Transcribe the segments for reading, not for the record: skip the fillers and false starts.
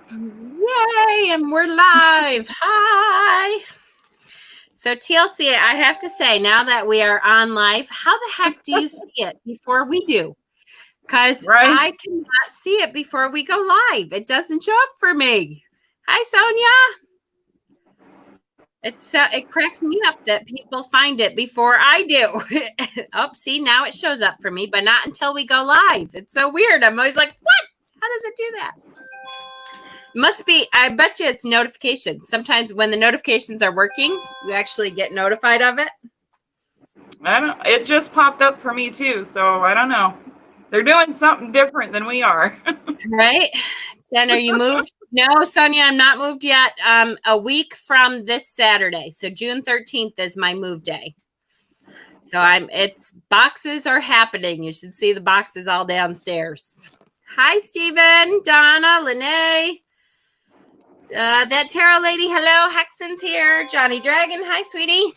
Yay, and we're live. Hi. So TLC, I have to say, now that we are on live, how the heck do you see it before we do? Because Right? I cannot see it before we go live. It doesn't show up for me. Hi, Sonia. It cracks me up that people find it before I do. Oh, see, now it shows up for me, but not until we go live. It's so weird. I'm always like, what? How does it do that? Must be, I bet you it's notifications. Sometimes when the notifications are working, you actually get notified of it. It just popped up for me too, so I don't know. They're doing something different than we are. Right? Jen, are you moved? No, Sonia, I'm not moved yet. A week from this Saturday. So June 13th is my move day. So it's boxes are happening. You should see the boxes all downstairs. Hi, Stephen, Donna, Lene. That tarot lady, hello. Hexen's here. Johnny Dragon, hi, sweetie.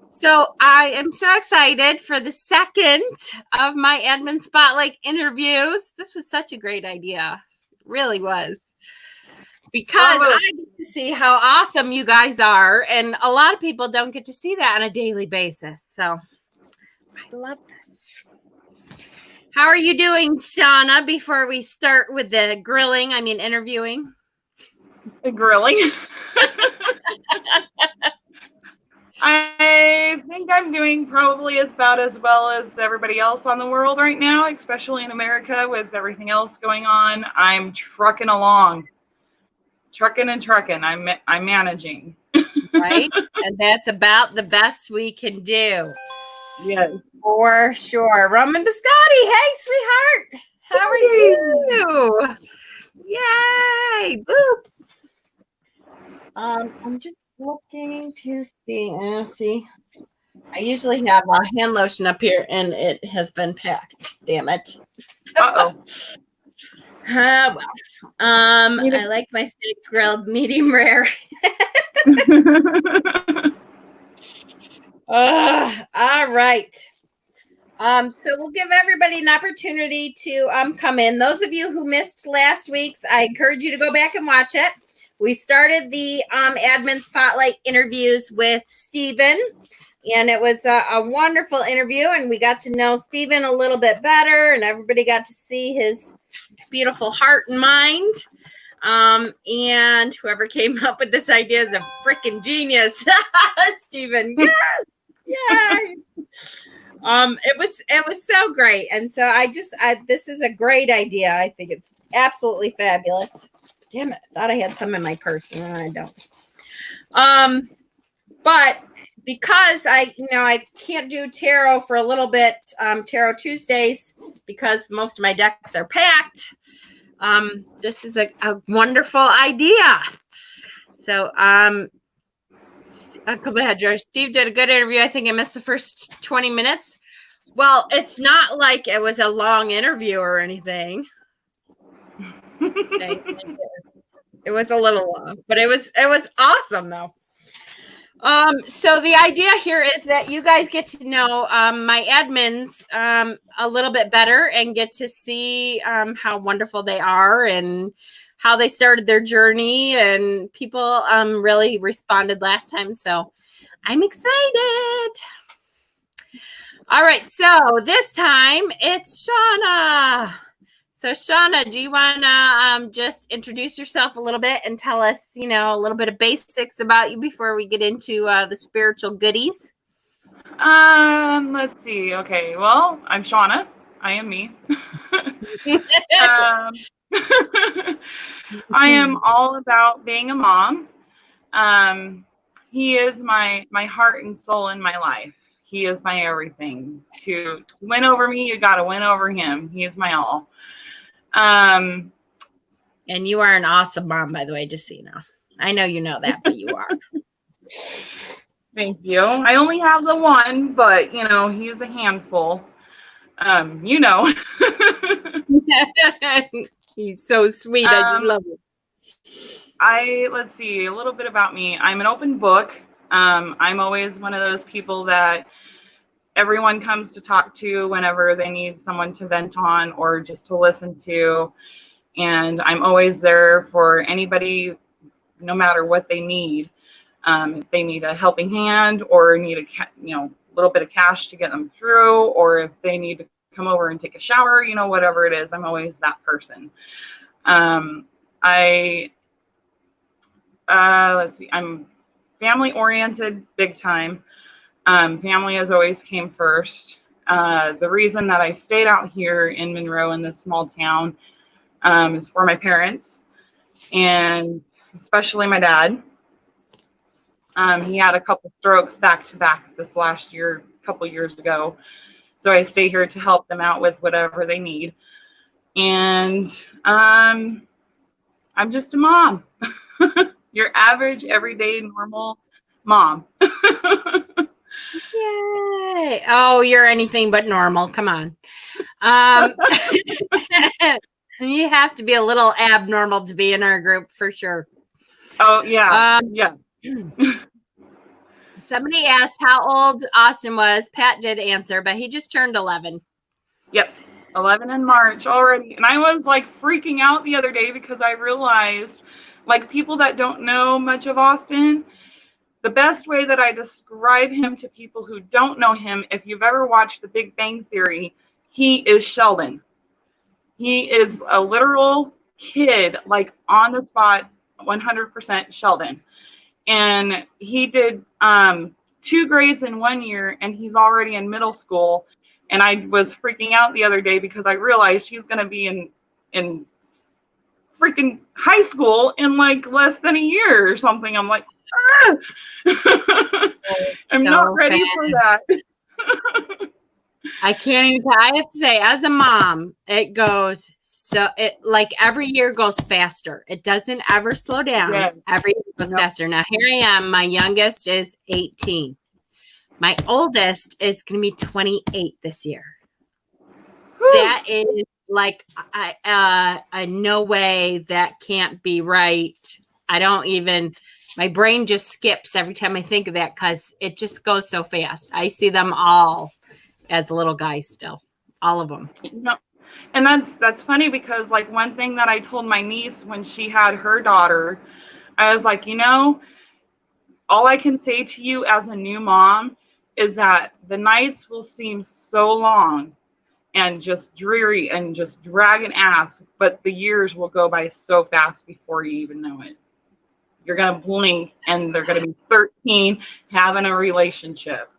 So I am so excited for the second of my admin spotlight interviews. This was such a great idea. It really was. Because I get to see how awesome you guys are. And a lot of people don't get to see that on a daily basis. So I love this. How are you doing, Shauna, before we start with the interviewing? The grilling. I think I'm doing probably about as well as everybody else on the world right now, especially in America with everything else going on. I'm trucking along. Trucking and trucking. I'm managing. Right? And that's about the best we can do. Yes. For sure. Roman Biscotti, hey, sweetheart. How are you? Yay. Boop. I'm just looking to see. I usually have a hand lotion up here, and it has been packed. Damn it. Uh-oh. Well. I like my steak grilled medium rare. All right. So we'll give everybody an opportunity to come in. Those of you who missed last week's, I encourage you to go back and watch it. We started the admin spotlight interviews with Stephen, and it was a wonderful interview, and we got to know Stephen a little bit better, and everybody got to see his beautiful heart and mind. And whoever came up with this idea is a freaking genius. Stephen, yes, yay. It was so great. And so this is a great idea. I think it's absolutely fabulous. Damn it. I thought I had some in my purse and I don't. But because I can't do tarot for a little bit, Tarot Tuesdays, because most of my decks are packed. This is a wonderful idea. So, go ahead, George. Steve did a good interview. I think I missed the first 20 minutes. Well, it's not like it was a long interview or anything. It was a little long, but it was awesome though. So the idea here is that you guys get to know my admins a little bit better and get to see how wonderful they are and how they started their journey, and people really responded last time. So I'm excited. All right. So this time it's Shauna. So Shauna, do you want to just introduce yourself a little bit and tell us, a little bit of basics about you before we get into the spiritual goodies? Let's see. Okay. Well, I'm Shauna. I am me. I am all about being a mom. He is my heart and soul in my life. He is my everything. To win over me, you got to win over him. He is my all. And you are an awesome mom, by the way, just so you know. I know you know that, but you are. Thank you. I only have the one, but he's a handful. He's so sweet. I just love it. Let's see, a little bit about me. I'm an open book. I'm always one of those people that everyone comes to talk to whenever they need someone to vent on or just to listen to. and I'm always there for anybody, no matter what they need. If they need a helping hand or need a little bit of cash to get them through, or if they need to come over and take a shower, whatever it is, I'm always that person. Let's see, I'm family oriented big time. Family has always came first. The reason that I stayed out here in Monroe in this small town is for my parents, and especially my dad. He had a couple strokes back to back this last year, a couple years ago. So I stay here to help them out with whatever they need. And I'm just a mom. Your average, everyday, normal mom. Yay. Oh, you're anything but normal. Come on. You have to be a little abnormal to be in our group for sure. Oh, yeah. Yeah. Somebody asked how old Austin was. Pat did answer, but he just turned 11. Yep. 11 in March already. And I was like freaking out the other day because I realized, like, people that don't know much of Austin, the best way that I describe him to people who don't know him, if you've ever watched The Big Bang Theory, he is Sheldon. He is a literal kid, like on the spot, 100% Sheldon. And he did 2 grades in 1 year, and he's already in middle school. And I was freaking out the other day because I realized he's going to be in freaking high school in like less than a year or something. I'm like, I'm so not ready for that. I can't even. I have to say, as a mom, it goes so. It like every year goes faster. It doesn't ever slow down. Yeah. Every year goes faster. Now here I am. My youngest is 18. My oldest is going to be 28 this year. Woo. That is like, no way that can't be right. I don't even, my brain just skips every time I think of that because it just goes so fast. I see them all as little guys still, all of them. And that's funny because like one thing that I told my niece when she had her daughter, I was like, all I can say to you as a new mom is that the nights will seem so long and just dreary and just dragging ass, but the years will go by so fast before you even know it. You're going to blink and they're going to be 13 having a relationship.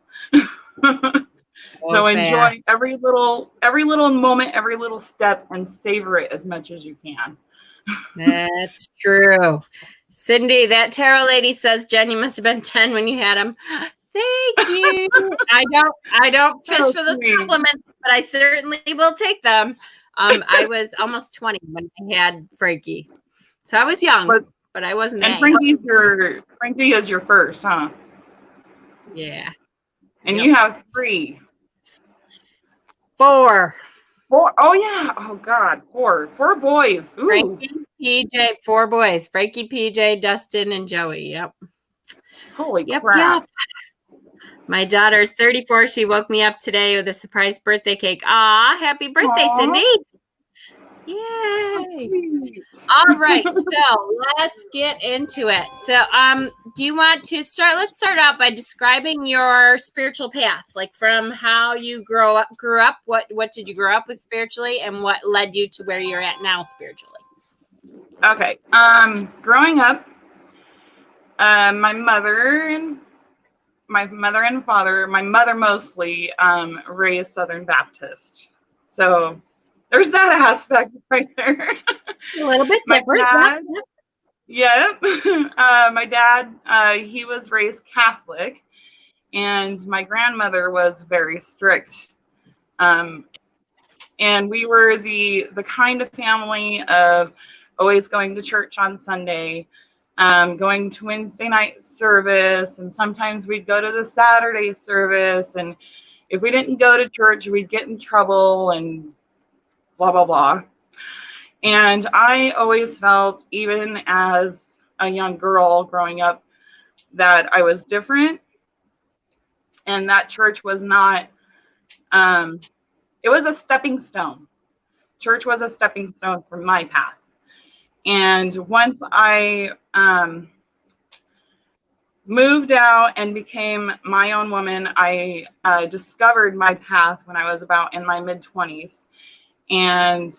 So enjoy every little moment, every little step, and savor it as much as you can. That's true. Cindy, that tarot lady says, Jen, you must have been 10 when you had him. Thank you. I don't fish for those compliments, but I certainly will take them. I was almost 20 when I had Frankie. So I was young, but I wasn't that young. Frankie is your first, huh? Yeah. And you have 3. 4. 4. Oh yeah. Oh God. 4 boys. Ooh. Frankie, PJ, 4 boys. Frankie, PJ, Dustin, and Joey. Yep. Holy crap. Yep. My daughter's 34. She woke me up today with a surprise birthday cake. Aw, happy birthday, Cindy. Yay. All right. So let's get into it. So do you want to start? Let's start out by describing your spiritual path, like from how you grew up. What did you grow up with spiritually, and what led you to where you're at now spiritually? Okay. Growing up, my mother and father, my mother mostly raised Southern Baptist. So there's that aspect right there. A little bit different. My dad, he was raised Catholic, and my grandmother was very strict. And we were the kind of family of always going to church on Sunday, going to Wednesday night service, and sometimes we'd go to the Saturday service, and if we didn't go to church, we'd get in trouble and blah, blah, blah. And I always felt, even as a young girl growing up, that I was different, and that church was not, it was a stepping stone. Church was a stepping stone for my path. And once I moved out and became my own woman, I discovered my path when I was about in my mid-20s. And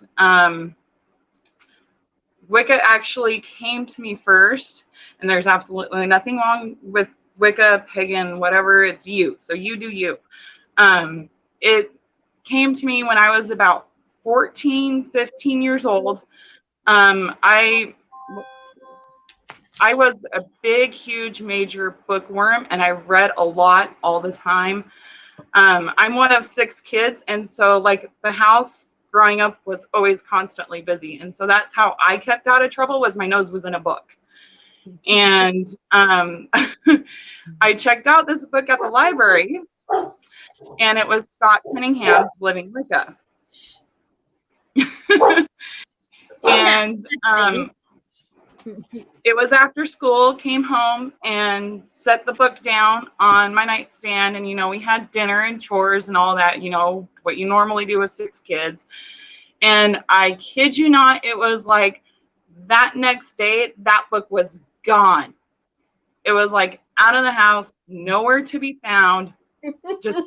Wicca actually came to me first, and there's absolutely nothing wrong with Wicca, pagan, whatever, it's you. So you do you. It came to me when I was about 14, 15 years old. I was a big, huge, major bookworm, and I read a lot all the time. I'm one of 6 kids, and so like the house growing up was always constantly busy, and so that's how I kept out of trouble, was my nose was in a book. And I checked out this book at the library, and it was Scott Cunningham's Living Wicca. And it was after school, came home and set the book down on my nightstand, and we had dinner and chores and all that, what you normally do with 6 kids. And I kid you not, it was like that next day, that book was gone. It was like out of the house, nowhere to be found, just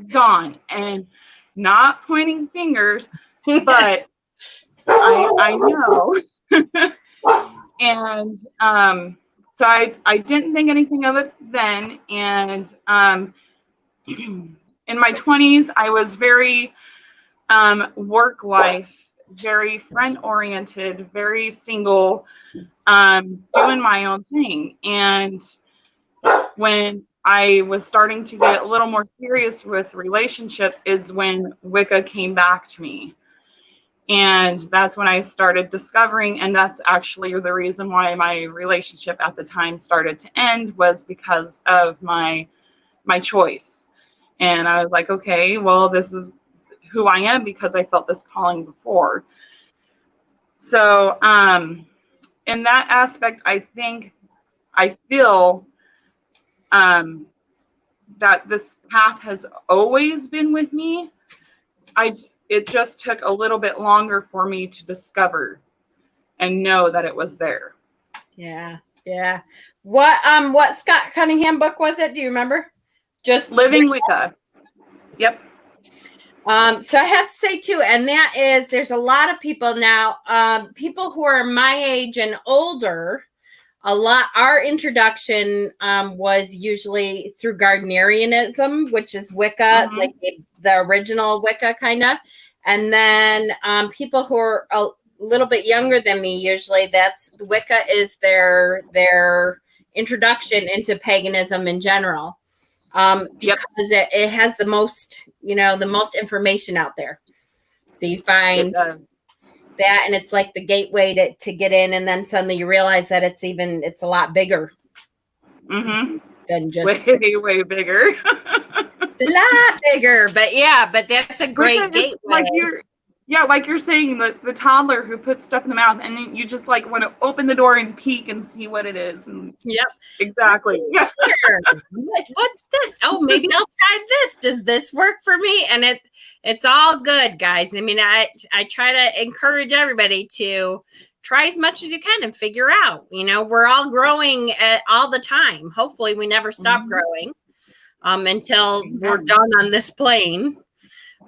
gone. And not pointing fingers, but I know. And so I didn't think anything of it then. And in my 20s, I was very work life, very friend oriented, very single, doing my own thing. And when I was starting to get a little more serious with relationships is when Wicca came back to me. And that's when I started discovering, and that's actually the reason why my relationship at the time started to end, was because of my choice. And I was like, okay, well, this is who I am because I felt this calling before. So in that aspect, I feel that this path has always been with me. It just took a little bit longer for me to discover and know that it was there. Yeah. What Scott Cunningham book was it? Do you remember? Just Living Wicca. Yep. So I have to say too, and that is, there's a lot of people now, people who are my age and older. Our introduction was usually through Gardnerianism, which is Wicca, like the original Wicca kind of. And then people who are a little bit younger than me, usually that's Wicca is their introduction into paganism in general. Because it has the most, the most information out there. So you find that, and it's like the gateway to get in, and then suddenly you realize that it's a lot bigger than just way bigger. It's a lot bigger, but that's a great gateway. Like you're saying, the toddler who puts stuff in the mouth, and then you just like want to open the door and peek and see what it is. And yep, exactly. Yeah. What's this? Oh, maybe I'll try this. Does this work for me? And it's all good, guys. I mean, I try to encourage everybody to try as much as you can and figure out. We're all growing all the time. Hopefully, we never stop growing until we're done on this plane.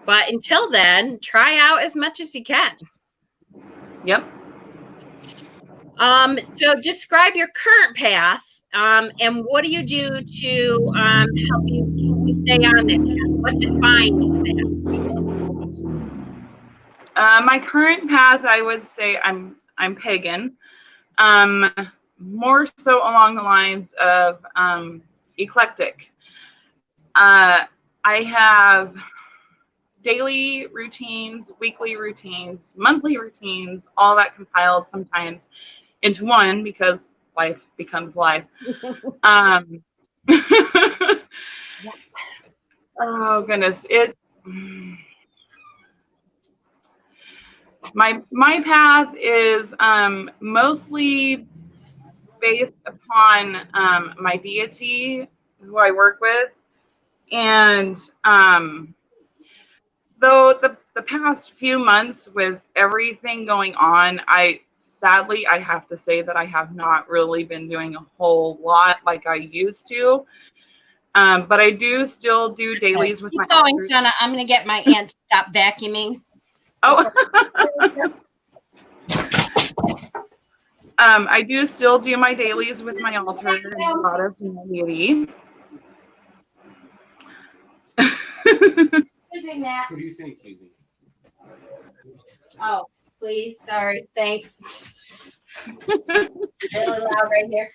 But until then, try out as much as you can. Yep. So describe your current path, and what do you do to help you stay on it? What defines that? My current path, I would say I'm pagan. More so along the lines of eclectic. I have daily routines, weekly routines, monthly routines, all that compiled sometimes into one because life becomes life. Oh goodness, my path is mostly based upon my deity, who I work with, and though the past few months with everything going on, I sadly, I have to say that I have not really been doing a whole lot like I used to. But I do still do dailies with my Keep going, altars. Shauna. I'm going to get my aunt to stop vacuuming. Oh. I do still do my dailies with my altar and goddess and my deity. Using that. What do you think, Susie? Oh, please. Sorry. Thanks. Really loud right here.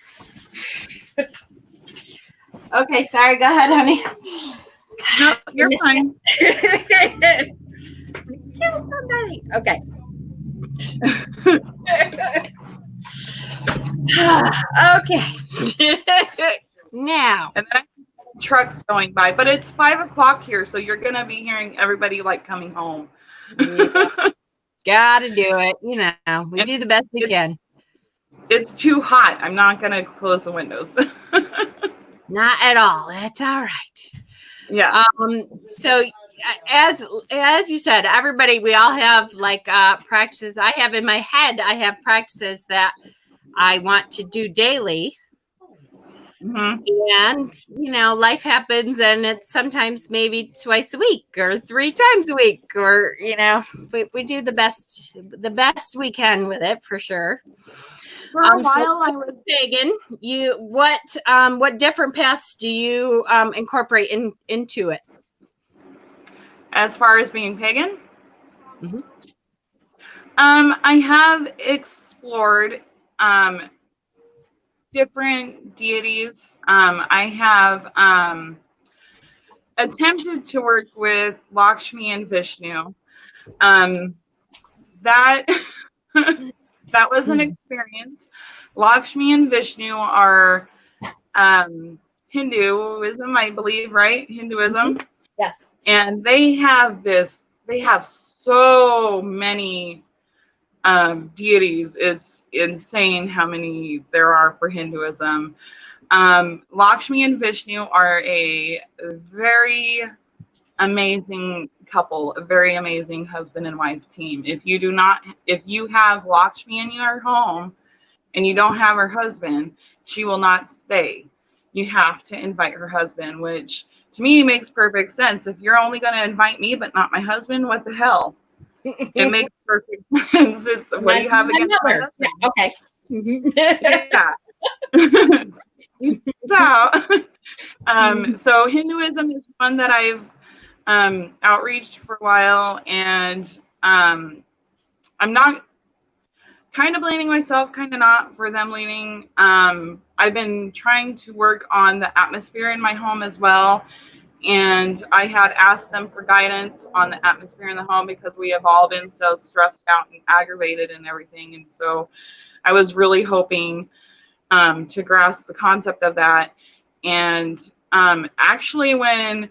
Okay. Sorry. Go ahead, honey. No, you're fine. Kill somebody. Okay. Okay. Now. And then trucks going by, but it's 5 o'clock here, so you're gonna be hearing everybody like coming home. Gotta do it. You know, we do the best we can. It's too hot. I'm not gonna close the windows. Not at all. That's all right. Yeah. So as you said, everybody, we all have like practices. I have in my head, I have practices that I want to do daily. Mm-hmm. And, you know, life happens and it's sometimes maybe twice a week or 3 times a week, or, you know, we do the best we can with it for sure. For a while, I was pagan. What different paths do you incorporate into it? As far as being pagan, Mm-hmm. I have explored different deities. I have attempted to work with Lakshmi and Vishnu. That that was an experience. Lakshmi and Vishnu are Hinduism, I believe, right? Hinduism. Mm-hmm. Yes. And they have so many deities. It's insane how many there are for Hinduism. Lakshmi and Vishnu are a very amazing couple, a very amazing husband and wife team. If you have Lakshmi in your home and you don't have her husband, she will not stay. You have to invite her husband, which to me makes perfect sense. If you're only going to invite me but not my husband, what the hell? It makes perfect sense. It's what do you have against my husband? Yeah, okay. Yeah. So Hinduism is one that I've outreached for a while, and I'm not kind of blaming myself, kind of not, for them leaving. I've been trying to work on the atmosphere in my home as well. And I had asked them for guidance on the atmosphere in the home because we have all been so stressed out and aggravated and everything. And so I was really hoping to grasp the concept of that. And actually, when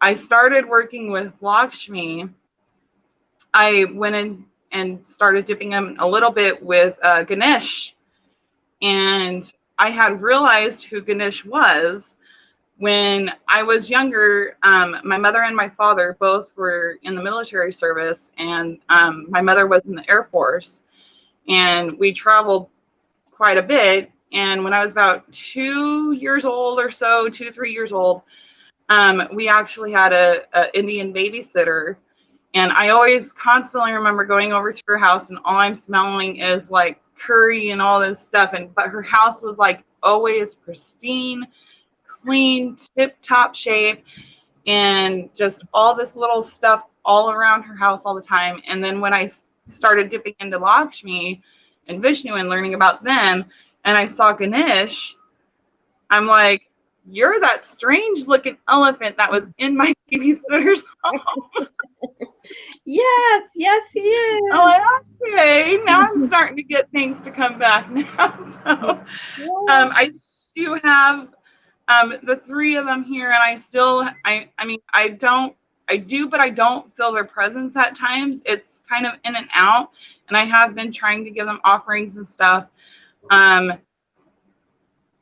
I started working with Lakshmi, I went in and started dipping him a little bit with Ganesh. And I had realized who Ganesh was. When I was younger, my mother and my father both were in the military service, and my mother was in the Air Force, and we traveled quite a bit. And when I was about 2 years old or so, 2 to 3 years old, we actually had a Indian babysitter, and I always constantly remember going over to her house, and all I'm smelling is like curry and all this stuff. But her house was like always pristine, clean, tip-top shape, and just all this little stuff all around her house all the time. And then when I started dipping into Lakshmi and Vishnu and learning about them, and I saw Ganesh, I'm like, you're that strange looking elephant that was in my babysitter's home. Yes, he is. Oh, okay. Now I'm starting to get things to come back now. So I do have the 3 of them here, and I do, but I don't feel their presence at times. It's kind of in and out, and I have been trying to give them offerings and stuff.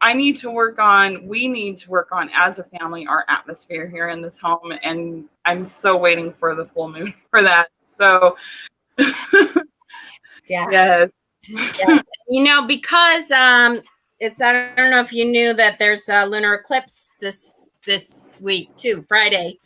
we need to work on as a family, our atmosphere here in this home, and I'm so waiting for the full moon for that. So yes. Yes. Yeah. Because it's, I don't know if you knew that there's a lunar eclipse this week too, Friday.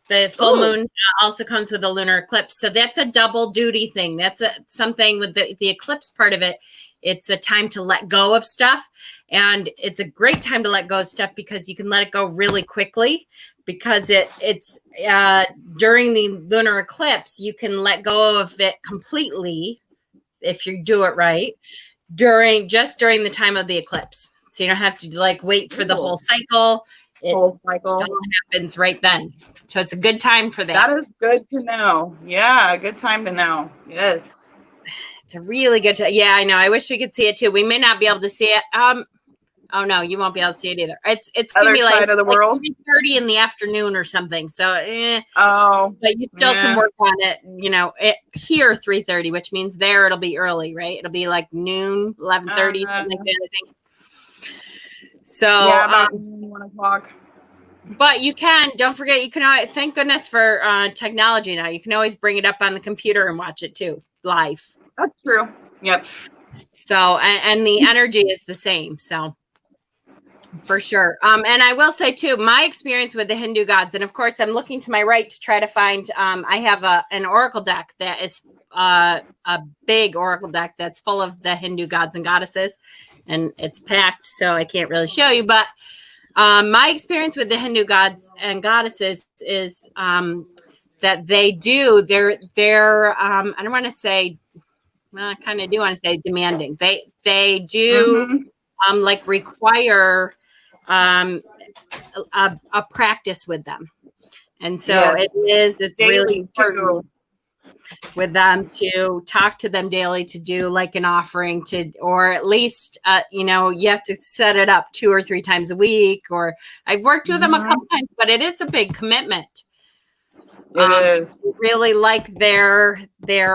The full moon also comes with a lunar eclipse. So that's a double duty thing. That's something with the eclipse part of it. It's a time to let go of stuff. And it's a great time to let go of stuff because you can let it go really quickly, because it's during the lunar eclipse, you can let go of it completely if you do it right during the time of the eclipse. So you don't have to like wait for the whole cycle. It all happens right then. So it's a good time for that. That is good to know. Yeah, good time to know. Yes. It's a really good time. Yeah, I know. I wish we could see it too. We may not be able to see it. Oh no, you won't be able to see it either. It's gonna be like, of the world, 3:30 in the afternoon or something. So but you still can work on it. Here 3:30, which means there it'll be early, right? It'll be like noon, 11:30, something like that, I think. So yeah, about 1 o'clock. But you can, don't forget, you can, thank goodness for technology now. You can always bring it up on the computer and watch it too, live. That's true. Yep. So, and the energy is the same. So, for sure. And I will say too, my experience with the Hindu gods, and of course, I'm looking to my right to try to find, I have an oracle deck that is a big oracle deck that's full of the Hindu gods and goddesses, and it's packed, so I can't really show you, but my experience with the Hindu gods and goddesses is that they do, they're I don't want to say, well, I kind of do want to say demanding. They do like require a practice with them. And so it's really important with them to talk to them daily, to do like an offering or at least, you have to set it up 2 or 3 times a week, or I've worked with them a couple times, but it is a big commitment. It is. Really like their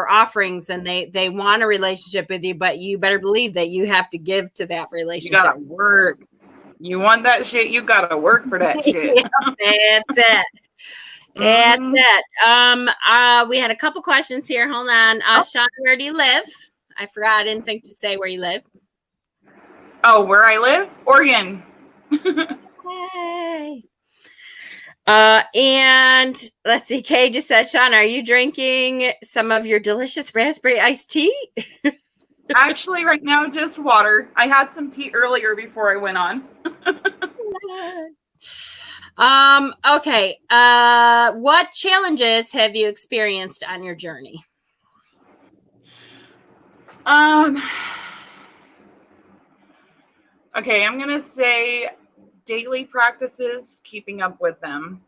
offerings, and they want a relationship with you, but you better believe that you have to give to that relationship. You gotta work. You want that shit, you gotta work for that shit. That's it. That's it. We had a couple questions here. Hold on. Shauna, where do you live? I forgot. I didn't think to say where you live. Oh, where I live? Oregon. Hey. And let's see. Kay just said, Shauna, are you drinking some of your delicious raspberry iced tea? Actually, right now, just water. I had some tea earlier before I went on. Okay. What challenges have you experienced on your journey? Okay, I'm gonna say daily practices, keeping up with them,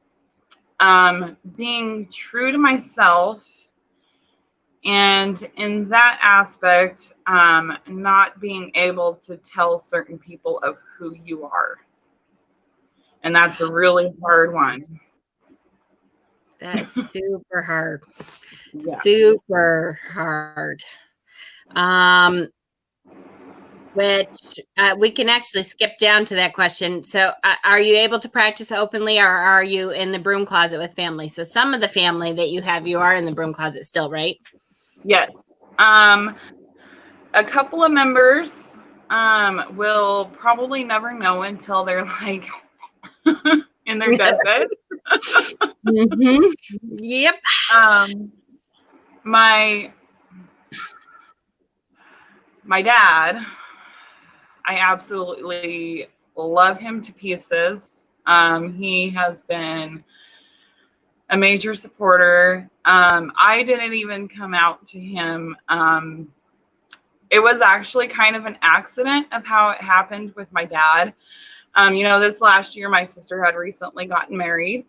being true to myself, and in that aspect, not being able to tell certain people of who you are. And that's a really hard one. That's super hard. Yeah. Super hard. Which we can actually skip down to that question. So are you able to practice openly, or are you in the broom closet with family? So some of the family that you are in the broom closet still, right? Yes. A couple of members will probably never know until they're like in their deathbed. Yep. My dad, I absolutely love him to pieces. He has been a major supporter. I didn't even come out to him. It was actually kind of an accident of how it happened with my dad. This last year, my sister had recently gotten married,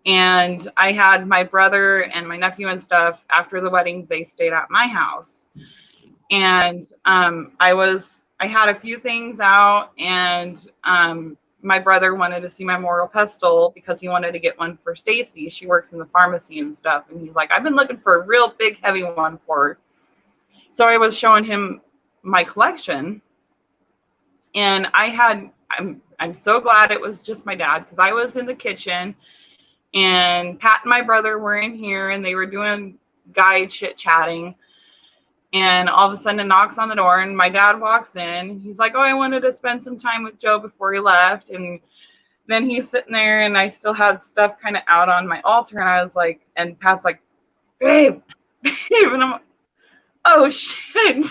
and I had my brother and my nephew and stuff. After the wedding, they stayed at my house, and I had a few things out, and my brother wanted to see my memorial pestle because he wanted to get one for Stacy. She works in the pharmacy and stuff, and he's like, I've been looking for a real big, heavy one for her. So I was showing him my collection, and I'm so glad it was just my dad, because I was in the kitchen, and Pat and my brother were in here, and they were doing guide chit chatting, And all of a sudden it knocks on the door and my dad walks in. He's like, oh, I wanted to spend some time with Joe before he left. And then he's sitting there and I still had stuff kind of out on my altar. And I was like, and Pat's like, babe. And I'm like, oh, shit.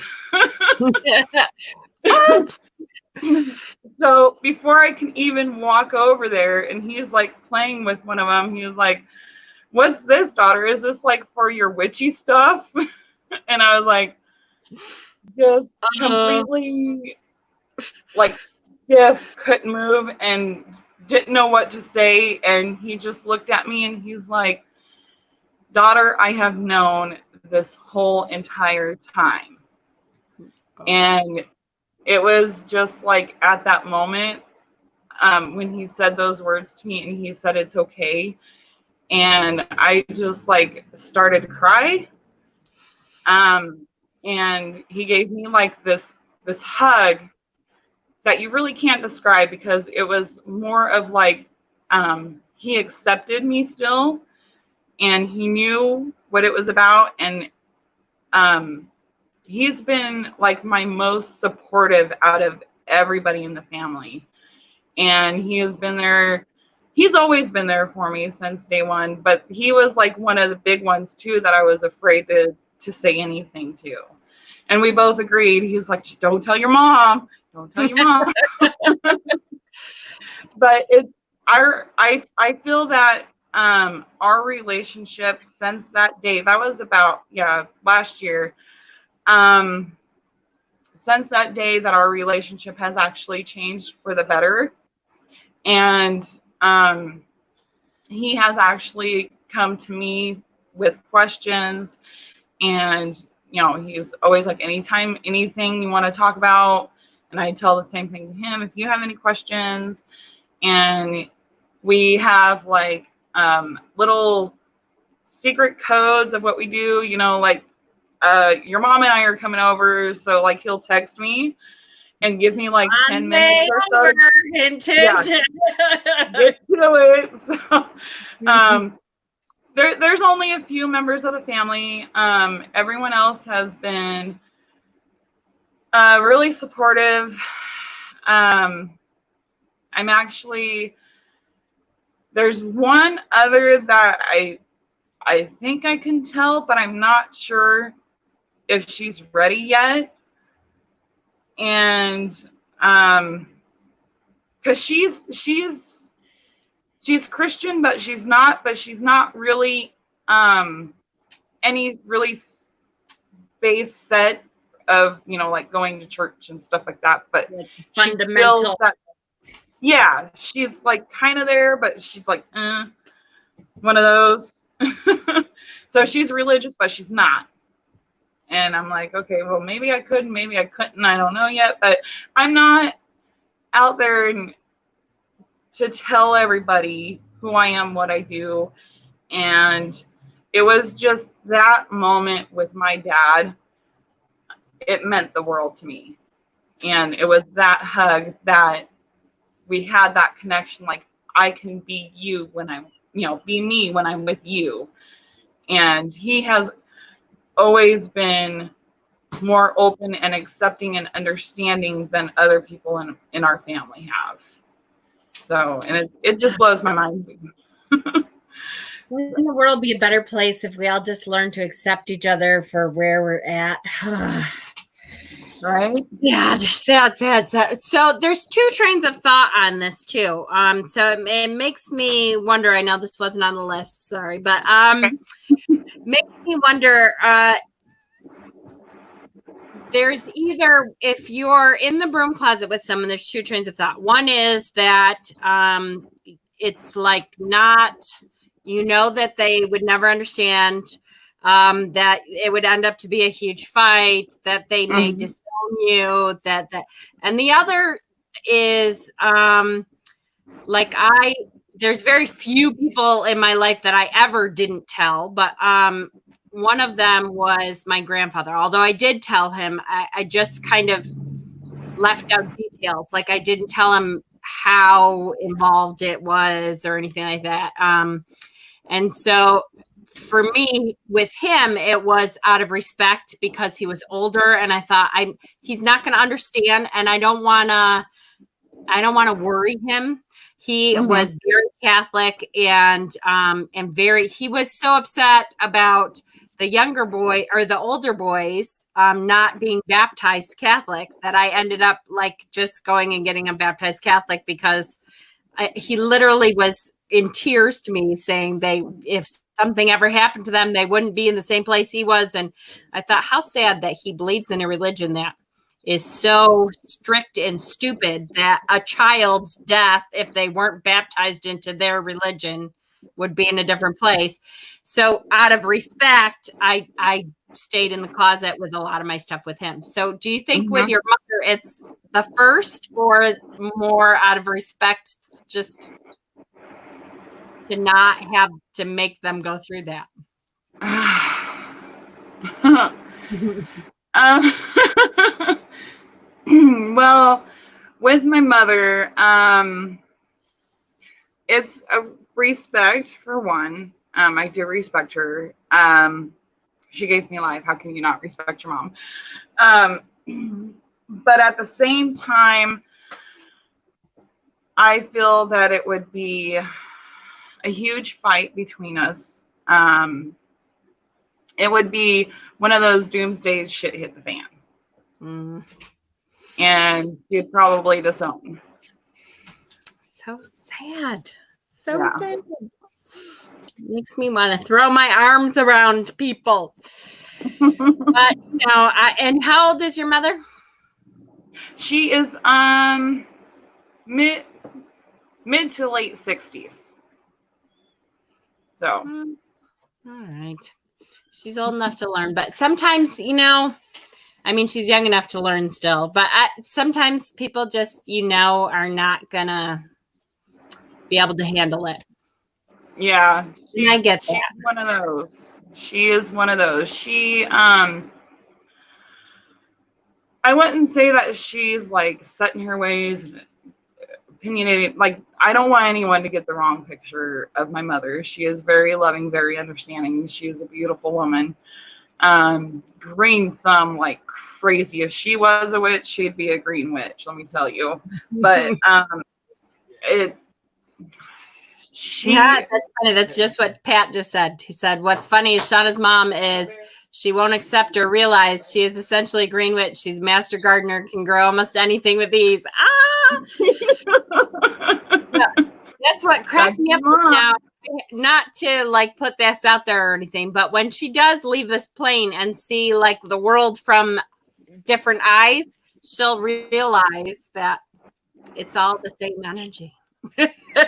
So before I can even walk over there, and he's like playing with one of them, he was like, what's this, daughter? Is this like for your witchy stuff? And I was like, just completely like stiff, couldn't move and didn't know what to say. And he just looked at me and he's like, daughter, I have known this whole entire time. And it was just like at that moment when he said those words to me and he said, it's okay. And I just like started to cry. And he gave me like this hug that you really can't describe, because it was more of like he accepted me still and he knew what it was about. And he's been like my most supportive out of everybody in the family. And he has been there. He's always been there for me since day one, but he was like one of the big ones too that I was afraid to say anything to. And we both agreed. He was like, just don't tell your mom. Don't tell your mom. But I feel that our relationship since that day, that was about, last year. Since that day that our relationship has actually changed for the better. And he has actually come to me with questions, and he's always like, anytime, anything you want to talk about. And I tell the same thing to him, if you have any questions. And we have like little secret codes of what we do, like your mom and I are coming over, so like he'll text me and give me like 10 minutes or so. Yeah, get to it. So there's only a few members of the family. Everyone else has been really supportive. I'm actually, there's one other that I think I can tell, but I'm not sure if she's ready yet. And because she's Christian, but she's not really any really base set of like going to church and stuff like that. But fundamental. She's like kind of there, but she's like one of those. So she's religious, but she's not. And I'm like, okay, well, maybe I could, maybe I couldn't. I don't know yet, but I'm not out there to tell everybody who I am, what I do. And it was just that moment with my dad. It meant the world to me. And it was that hug that we had that connection. Like, I can be you when I'm, be me when I'm with you. And he has always been more open and accepting and understanding than other people in our family have. So, and it just blows my mind. Wouldn't the world be a better place if we all just learned to accept each other for where we're at? Right? Yeah, sad. So there's two trains of thought on this too. So it makes me wonder. I know this wasn't on the list, sorry, but makes me wonder. There's either, if you're in the broom closet with someone, there's two trains of thought. One is that it's like not, that they would never understand, that it would end up to be a huge fight, that they may disown you, that, and the other is there's very few people in my life that I ever didn't tell, but one of them was my grandfather. Although I did tell him, I just kind of left out details. Like, I didn't tell him how involved it was or anything like that. And so for me, with him, it was out of respect because he was older, and I thought he's not going to understand, and I don't want to worry him. He was very Catholic and he was so upset about the younger boy or the older boys not being baptized Catholic that I ended up like just going and getting him baptized Catholic because he literally was in tears to me saying if something ever happened to them, they wouldn't be in the same place he was. And I thought, how sad that he believes in a religion that is so strict and stupid that a child's death, if they weren't baptized into their religion, would be in a different place. So out of respect, I stayed in the closet with a lot of my stuff with him. So do you think with your mother, it's the first or more out of respect, just to not have to make them go through that? Well, with my mother, it's a respect for one. I do respect her. She gave me life. How can you not respect your mom? But at the same time, I feel that it would be a huge fight between us. It would be one of those doomsday shit hit the fan. And you'd probably disown. So sad. So sad. Makes me want to throw my arms around people. But and how old is your mother? She is mid to late 60s. So all right. She's old enough to learn, but sometimes, I mean, she's young enough to learn still, but sometimes people just, are not gonna be able to handle it. Yeah. I get that. She's one of those. She is one of those. She, I wouldn't say that she's like set in her ways and opinionated. Like, I don't want anyone to get the wrong picture of my mother. She is very loving, very understanding. She is a beautiful woman. Green thumb like crazy. If she was a witch, she'd be a green witch, let me tell you. But that's funny. That's just what Pat just said. He said, what's funny is Shauna's mom is she won't accept or realize she is essentially a green witch. She's a master gardener, can grow almost anything with ease. That's what cracks me up now. Not to like put this out there or anything, but when she does leave this plane and see like the world from different eyes, she'll realize that it's all the same energy.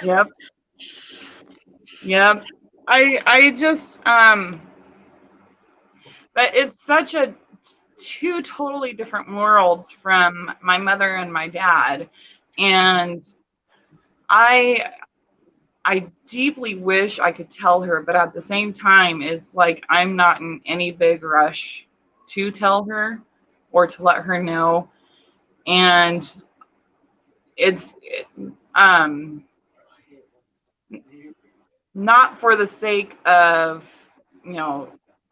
Yep. I just but it's such a two totally different worlds from my mother and my dad, and I deeply wish I could tell her, but at the same time, it's like I'm not in any big rush to tell her or to let her know. And it's not for the sake of,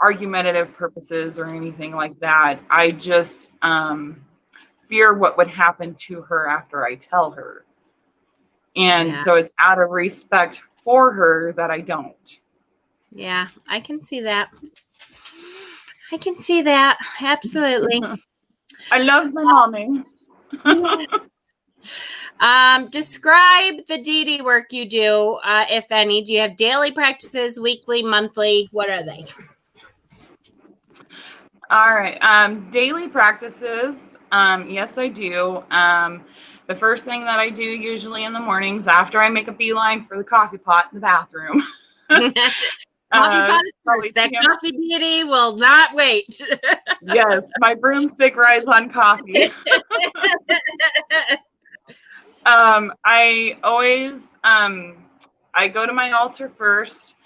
argumentative purposes or anything like that. I just fear what would happen to her after I tell her. And so it's out of respect for her that I don't. Yeah, I can see that. Absolutely. I love my mommy. Describe the deity work you do, if any. Do you have daily practices, weekly, monthly? What are they? All right. Daily practices. Yes, I do. The first thing that I do usually in the mornings after I make a beeline for the coffee pot in the bathroom. Coffee pot is first. That coffee deity will not wait. Yes, my broomstick rides on coffee. I always I go to my altar first.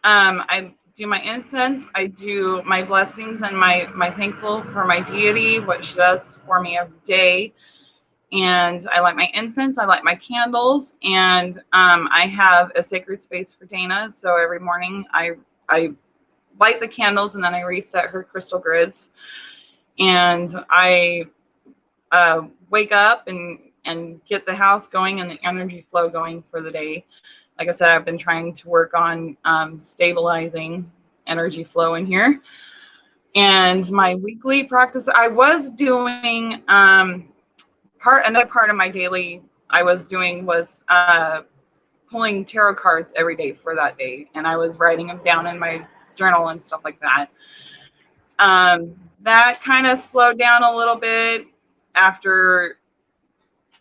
I do my incense. I do my blessings and my thankful for my deity, what she does for me every day. And I light my incense, I light my candles, and I have a sacred space for Dana. So every morning I light the candles, and then I reset her crystal grids. And I wake up and get the house going and the energy flow going for the day. Like I said, I've been trying to work on stabilizing energy flow in here. And my weekly practice, I was doing another part of my daily I was doing was pulling tarot cards every day for that day, and I was writing them down in my journal and stuff like that. That kind of slowed down a little bit after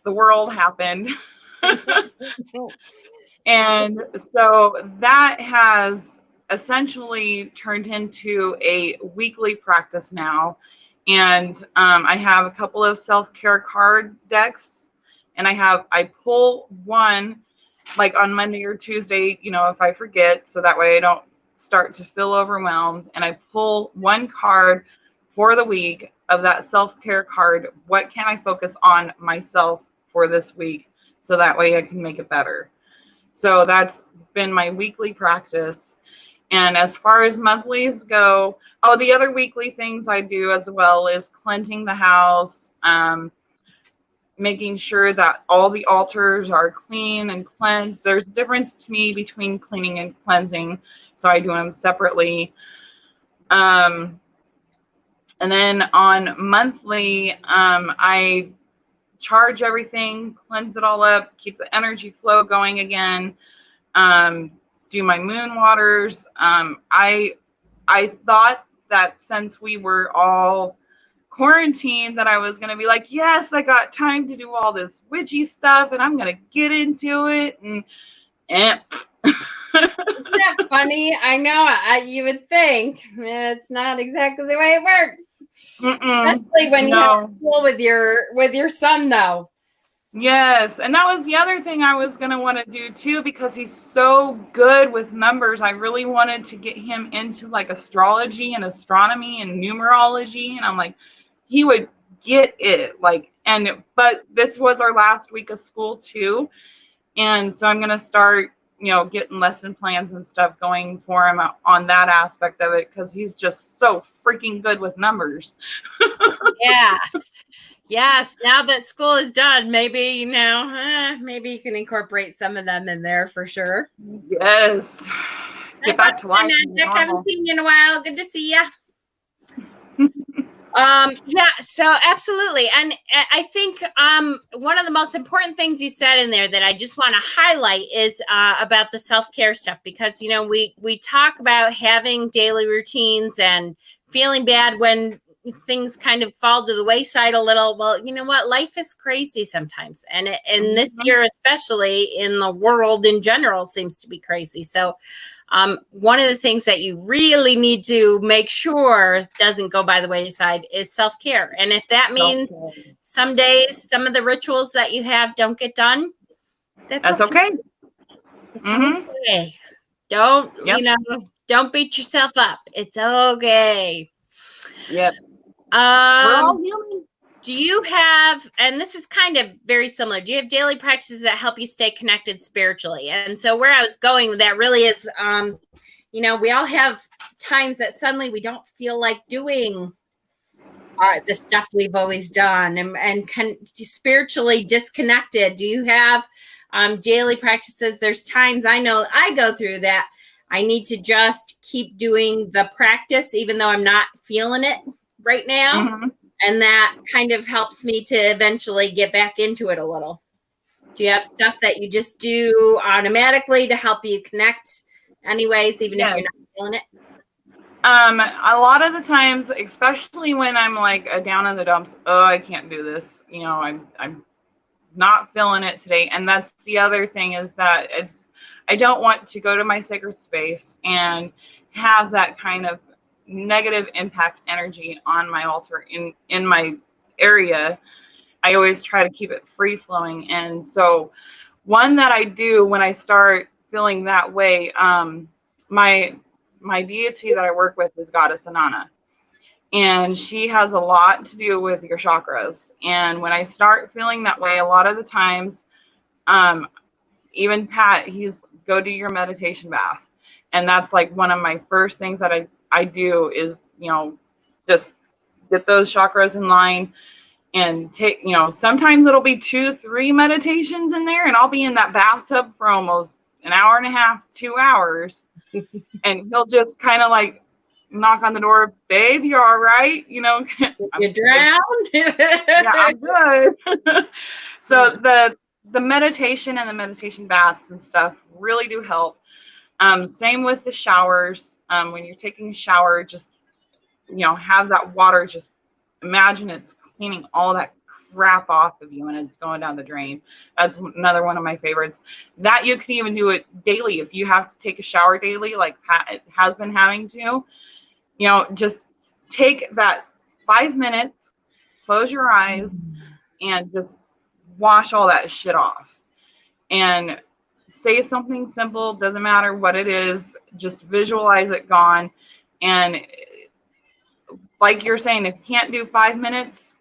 the world happened. And so that has essentially turned into a weekly practice now. And I have a couple of self-care card decks, and I pull one like on Monday or Tuesday, if I forget, so that way I don't start to feel overwhelmed. And I pull one card for the week of that self-care card. What can I focus on myself for this week? So that way I can make it better. So that's been my weekly practice. And as far as monthlies go, the other weekly things I do as well is cleansing the house, making sure that all the altars are clean and cleansed. There's a difference to me between cleaning and cleansing, so I do them separately. And then on monthly, I charge everything, cleanse it all up, keep the energy flow going again, do my moon waters. I thought that since we were all quarantined that I was going to be like, yes, I got time to do all this witchy stuff and I'm going to get into it. And Isn't that funny? I know. You would think it's not exactly the way it works. Especially when you have school with your son, though. Yes, and that was the other thing I was going to want to do too, because he's so good with numbers. I really wanted to get him into like astrology and astronomy and numerology, and I'm like, he would get it. But this was our last week of school too, and so I'm going to start getting lesson plans and stuff going for him on that aspect of it, because he's just so freaking good with numbers. Yeah. Yes. Now that school is done, maybe, maybe you can incorporate some of them in there for sure. Yes. Get back to life. Magic. Haven't seen you in a while. Good to see you. Yeah, so absolutely. And I think one of the most important things you said in there that I just want to highlight is about the self-care stuff, because, we talk about having daily routines and feeling bad when things kind of fall to the wayside a little. Well, you know what? Life is crazy sometimes. And this year, especially in the world in general, seems to be crazy. So one of the things that you really need to make sure doesn't go by the wayside is self-care. And if that means some days, some of the rituals that you have don't get done, that's okay. It's okay. Don't beat yourself up. It's okay. Yep. We're all human. Do you have, and this is kind of very similar, do you have daily practices that help you stay connected spiritually? And so where I was going with that really is, we all have times that suddenly we don't feel like doing the stuff we've always done and spiritually disconnected. Do you have daily practices? There's times I know I go through that I need to just keep doing the practice, even though I'm not feeling it right now. Mm-hmm. And that kind of helps me to eventually get back into it a little. Do you have stuff that you just do automatically to help you connect anyways, even if you're not feeling it? A lot of the times, especially when I'm like down in the dumps, I can't do this. I'm not feeling it today. And that's the other thing, is that I don't want to go to my sacred space and have that kind of negative impact energy on my altar in my area. I always try to keep it free flowing. And so one that I do when I start feeling that way, my deity that I work with is Goddess Inanna, and she has a lot to do with your chakras. And when I start feeling that way, a lot of the times, even Pat, he's go do your meditation bath. And that's like one of my first things that I I do is, just get those chakras in line and take, sometimes it'll be 2-3 meditations in there, and I'll be in that bathtub for almost an hour and a half, 2 hours. And he'll just kind of like knock on the door, babe, you all right? You drowned? Yeah, I'm good. So the meditation and the meditation baths and stuff really do help. Same with the showers. When you're taking a shower, just, have that water, just imagine it's cleaning all that crap off of you and it's going down the drain. That's another one of my favorites. That you can even do it daily if you have to take a shower daily, like Pat has been having to. Just take that 5 minutes, close your eyes, and just wash all that shit off. And say something simple, doesn't matter what it is, just visualize it gone. And like you're saying, if you can't do 5 minutes,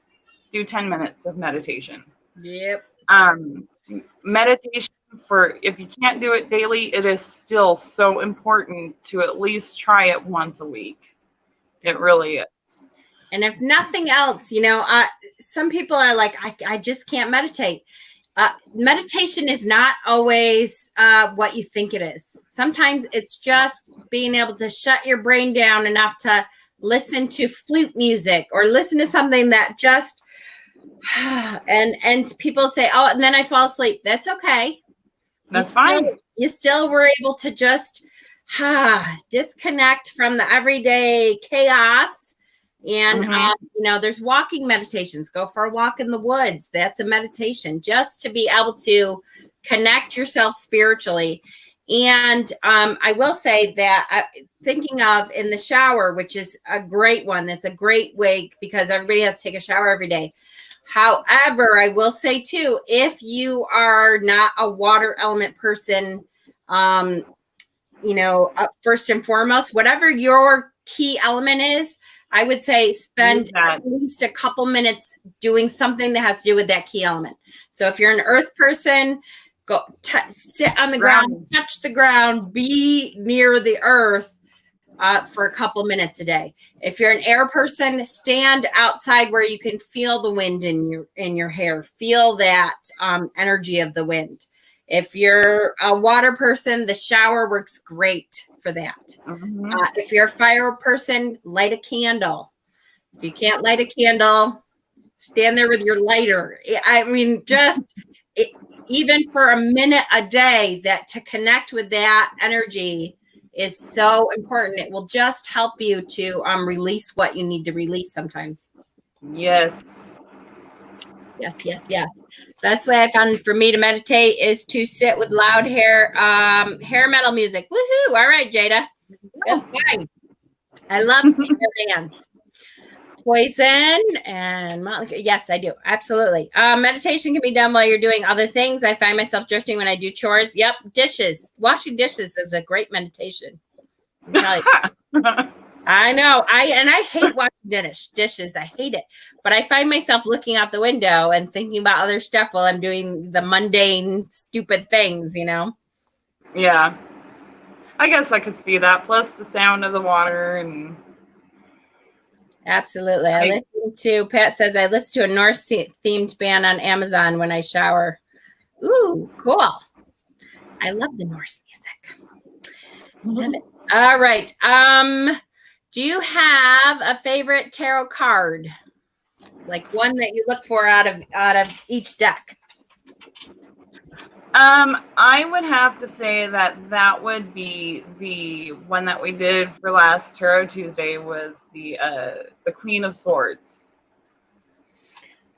do 10 minutes of meditation. Yep. Meditation, if you can't do it daily, it is still so important to at least try it once a week. It really is. And if nothing else, some people are like, I just can't meditate. Meditation is not always what you think it is. Sometimes it's just being able to shut your brain down enough to listen to flute music or listen to something that just, and people say, oh, and then I fall asleep. That's okay. That's fine. You still were able to just disconnect from the everyday chaos. And, there's walking meditations. Go for a walk in the woods. That's a meditation, just to be able to connect yourself spiritually. And I will say that thinking of in the shower, which is a great one. That's a great way because everybody has to take a shower every day. However, I will say too, if you are not a water element person, first and foremost, whatever your key element is, I would say spend at least a couple minutes doing something that has to do with that key element. So if you're an earth person, go sit on the ground, touch the ground, be near the earth for a couple minutes a day. If you're an air person, stand outside where you can feel the wind in your hair, feel that energy of the wind. If you're a water person, the shower works great for that. Mm-hmm. If you're a fire person, light a candle. If you can't light a candle, stand there with your lighter. I mean, even for a minute a day, that to connect with that energy is so important. It will just help you to release what you need to release sometimes. Yes. Yes. Best way I found for me to meditate is to sit with loud hair metal music. Woohoo! All right, Jada. That's fine. I love hair dance. Poison and yes, I do. Absolutely. Meditation can be done while you're doing other things. I find myself drifting when I do chores. Yep. Dishes. Washing dishes is a great meditation. I'm telling you. I know. I hate washing dishes. I hate it. But I find myself looking out the window and thinking about other stuff while I'm doing the mundane, stupid things, Yeah. I guess I could see that. Plus the sound of the water and. Absolutely. Pat says, I listen to a Norse themed band on Amazon when I shower. Ooh, cool. I love the Norse music. Love it. All right. Do you have a favorite tarot card? Like one that you look for out of each deck? I would have to say that would be the one that we did for last Tarot Tuesday was the Queen of Swords.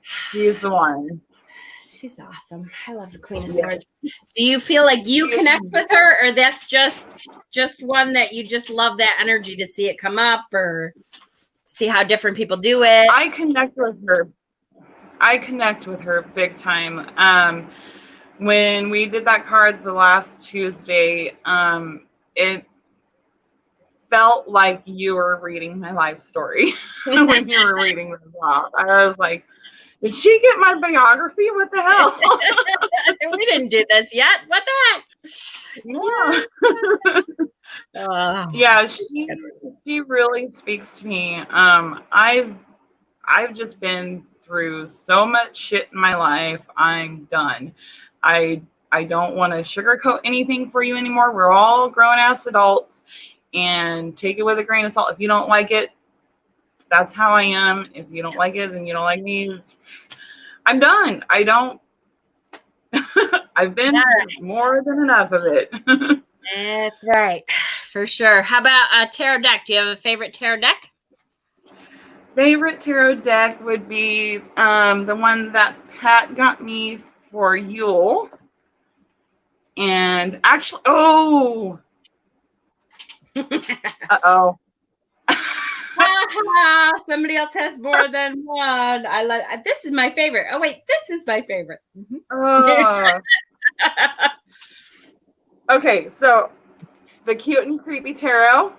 She's the one. She's awesome. I love the Queen of Swords. Do you feel like you connect with her, or that's just one that you just love that energy to see it come up or see how different people do it? I connect with her big time. When we did that card the last Tuesday, it felt like you were reading my life story when you were reading this off. I was like, did she get my biography? What the hell? We didn't do this yet. What the heck? Yeah. Yeah, she really speaks to me. I've just been through so much shit in my life. I'm done. I I don't want to sugarcoat anything for you anymore. We're all grown ass adults, and take it with a grain of salt. If you don't like it, that's how I am. If you don't like it, then you don't like me. I'm done. I don't. I've been through more than enough of it. That's right, for sure. How about tarot deck? Do you have a favorite tarot deck? Favorite tarot deck would be the one that Pat got me for Yule. And actually, uh-oh. Somebody else has more than one. I love. This is my favorite. Oh wait, this is my favorite. Okay, so the Cute and Creepy Tarot.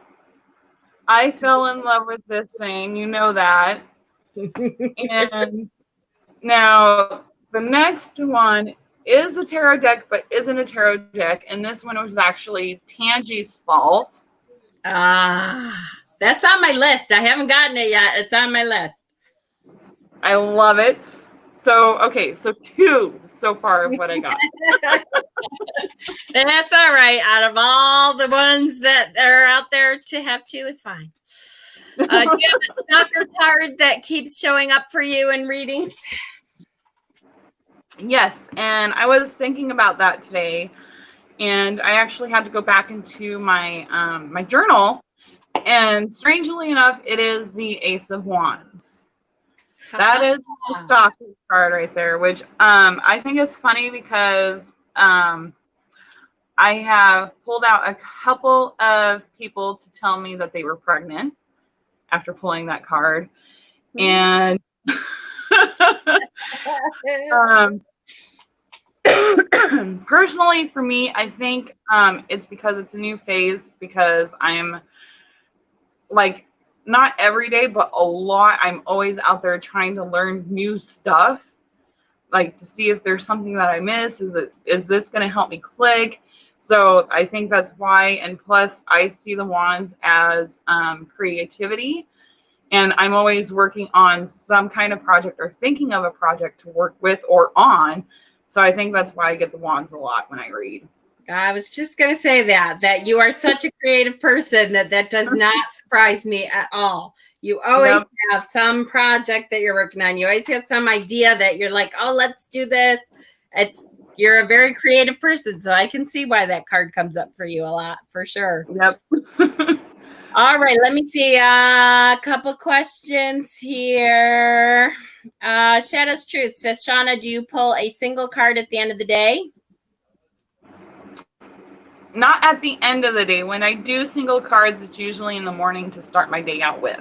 I fell in love with this thing, you know that. And now the next one is a tarot deck, but isn't a tarot deck. And this one was actually Tangie's fault. That's on my list. I haven't gotten it yet. It's on my list. I love it. So, okay, so 2 so far of what I got. And that's all right. Out of all the ones that are out there, to have 2 is fine. Do you have a stalker card that keeps showing up for you in readings? Yes, and I was thinking about that today, and I actually had to go back into my my journal, and strangely enough, it is the Ace of Wands. That is the stalker card right there, which I think is funny because I have pulled out a couple of people to tell me that they were pregnant after pulling that card, and personally for me, I think it's because it's a new phase, because I'm like, not every day, but a lot, I'm always out there trying to learn new stuff, like to see if there's something that I miss. Is this going to help me click? So I think that's why. And plus I see the wands as creativity, and I'm always working on some kind of project or thinking of a project to work with or on. So I think that's why I get the wands a lot when I read. I was just going to say that you are such a creative person that does not surprise me at all. You always have some project that you're working on. You always have some idea that you're like, oh, let's do this. You're a very creative person, so I can see why that card comes up for you a lot, for sure. Yep. All right, let me see a couple questions here. Shadow's Truth says, Shauna, do you pull a single card at the end of the day? Not at the end of the day. When I do single cards, it's usually in the morning to start my day out with.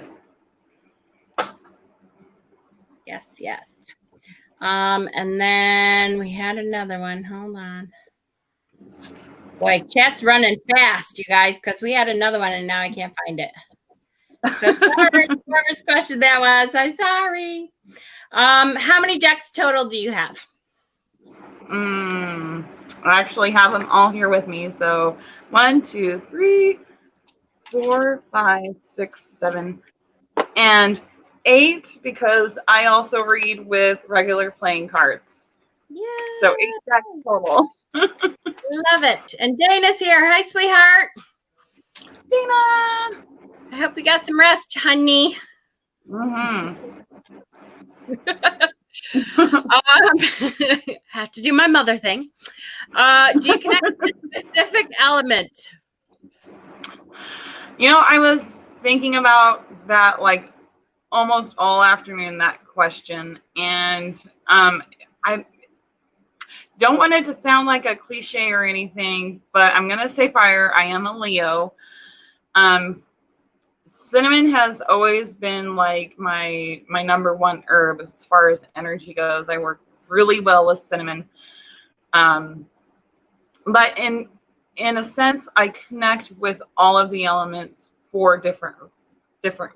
Yes. And then we had another one. Hold on. Boy, chat's running fast, you guys, because we had another one and now I can't find it. So whoever's question that was, I'm sorry. How many decks total do you have? I actually have them all here with me. So 1, 2, 3, 4, 5, 6, 7, and 8, because I also read with regular playing cards. Yeah. So 8 decks total. Love it. And Dana's here. Hi, sweetheart. Dana. I hope you got some rest, honey. Have to do my mother thing. Do you connect with a specific element? You know, I was thinking about that like almost all afternoon, that question, and I don't want it to sound like a cliche or anything, but I'm gonna say fire. I am a Leo. Cinnamon has always been like my number one herb as far as energy goes. I work really well with cinnamon. But in a sense, I connect with all of the elements for different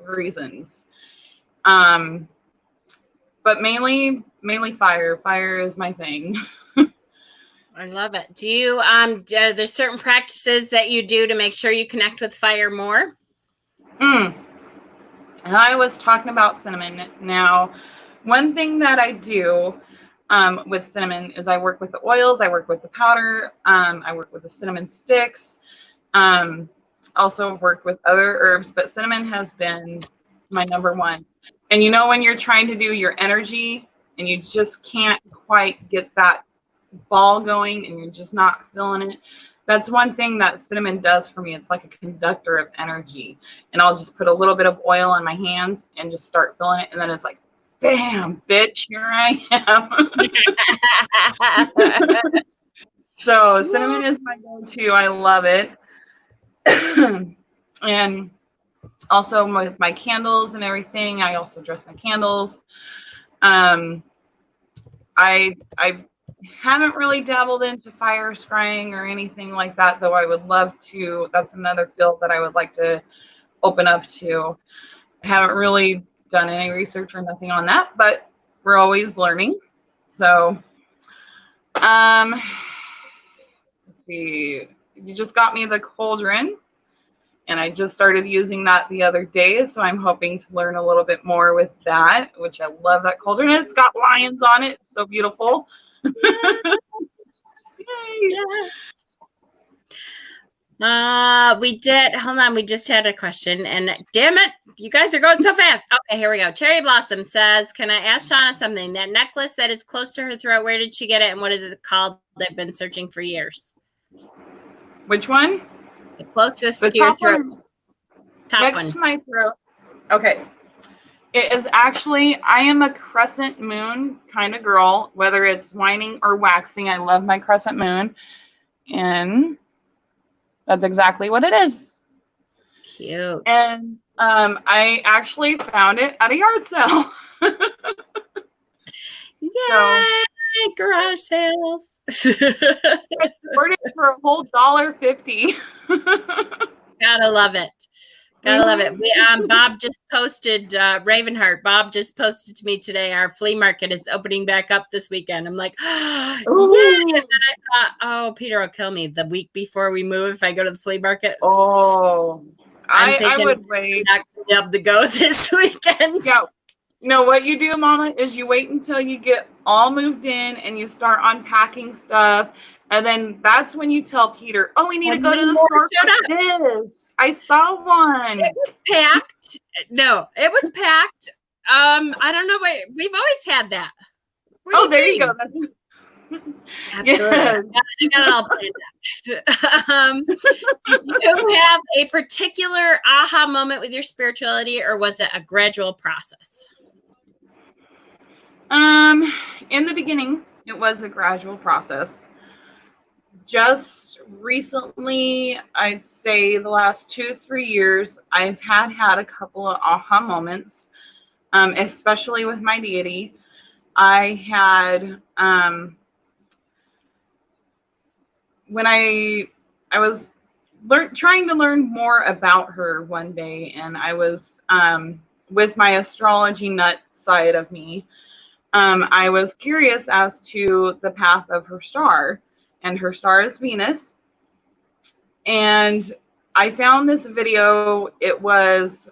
reasons. But mainly fire. Fire is my thing. I love it. Do you there's certain practices that you do to make sure you connect with fire more? And I was talking about cinnamon. Now, one thing that I do with cinnamon is I work with the oils, I work with the powder, I work with the cinnamon sticks, also work with other herbs, but cinnamon has been my number one. And when you're trying to do your energy and you just can't quite get that ball going and you're just not feeling it, that's one thing that cinnamon does for me. It's like a conductor of energy. And I'll just put a little bit of oil on my hands and just start feeling it. And then it's like, bam, bitch, here I am. So cinnamon is my go-to. I love it. And also with my candles and everything, I also dress my candles. I haven't really dabbled into fire scrying or anything like that, though I would love to. That's another field that I would like to open up to. I haven't really done any research or nothing on that, but we're always learning. So, let's see. You just got me the cauldron, and I just started using that the other day, so I'm hoping to learn a little bit more with that, which I love that cauldron. It's got lions on it. It's so beautiful. We did. Hold on. We just had a question, and damn it, you guys are going so fast. Okay, here we go. Cherry Blossom says, "Can I ask Shauna something? That necklace that is close to her throat, where did she get it, and what is it called? They've been searching for years." Which one? The closest to your throat. Top next one. to my throat. Okay. It is actually, I am a crescent moon kind of girl, whether it's whining or waxing. I love my crescent moon. And that's exactly what it is. Cute. And I actually found it at a yard sale. Yay! Garage sales. I ordered it for a whole $1.50. Gotta love it. Gotta love it. We Bob just posted Ravenheart. Bob just posted to me today. Our flea market is opening back up this weekend. I'm like, oh, yeah. And then I thought, oh, Peter will kill me the week before we move if I go to the flea market. Oh, I would wait. I'm not gonna be able to go this weekend. Yeah. What you do, Mama, is you wait until you get all moved in and you start unpacking stuff. And then that's when you tell Peter, oh, we need to go to the store for this. I saw one. It was packed. No, it was packed. I don't know. We've always had that. There you go. Absolutely. Yes. I got it all planned out. Did you have a particular aha moment with your spirituality, or was it a gradual process? In the beginning, it was a gradual process. Just recently, I'd say the last 2-3 years, I've had a couple of aha moments, especially with my deity. I had, when I was trying to learn more about her one day, and I was with my astrology nut side of me, I was curious as to the path of her star. And her star is Venus. And I found this video. It was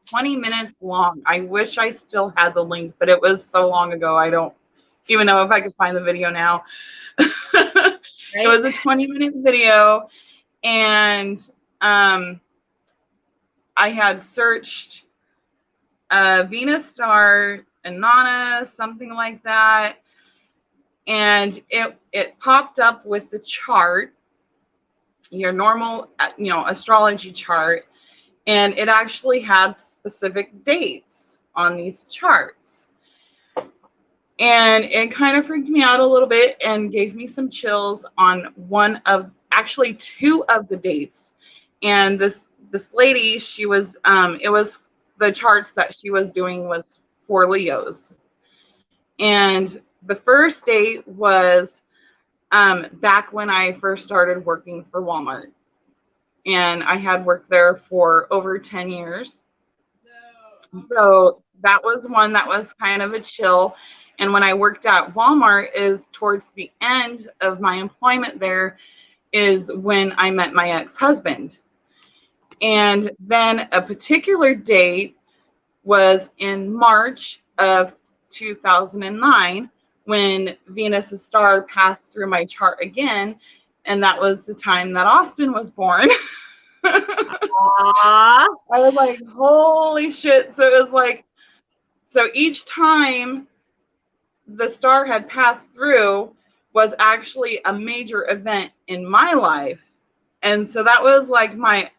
20 minutes long. I wish I still had the link, but it was so long ago. I don't even know if I could find the video now. Right. It was a 20-minute video. And I had searched Venus star, Inanna, something like that. And it popped up with the chart, your normal, astrology chart, and it actually had specific dates on these charts. And it kind of freaked me out a little bit and gave me some chills on actually 2 of the dates. And this lady, she was, it was the charts that she was doing was for Leos. And the first date was back when I first started working for Walmart. And I had worked there for over 10 years. No. So that was one that was kind of a chill. And when I worked at Walmart is towards the end of my employment there is when I met my ex-husband. And then a particular date was in March of 2009 when Venus's star passed through my chart again. And that was the time that Austin was born. I was like, holy shit. So it was like, so each time the star had passed through was actually a major event in my life. And so that was like my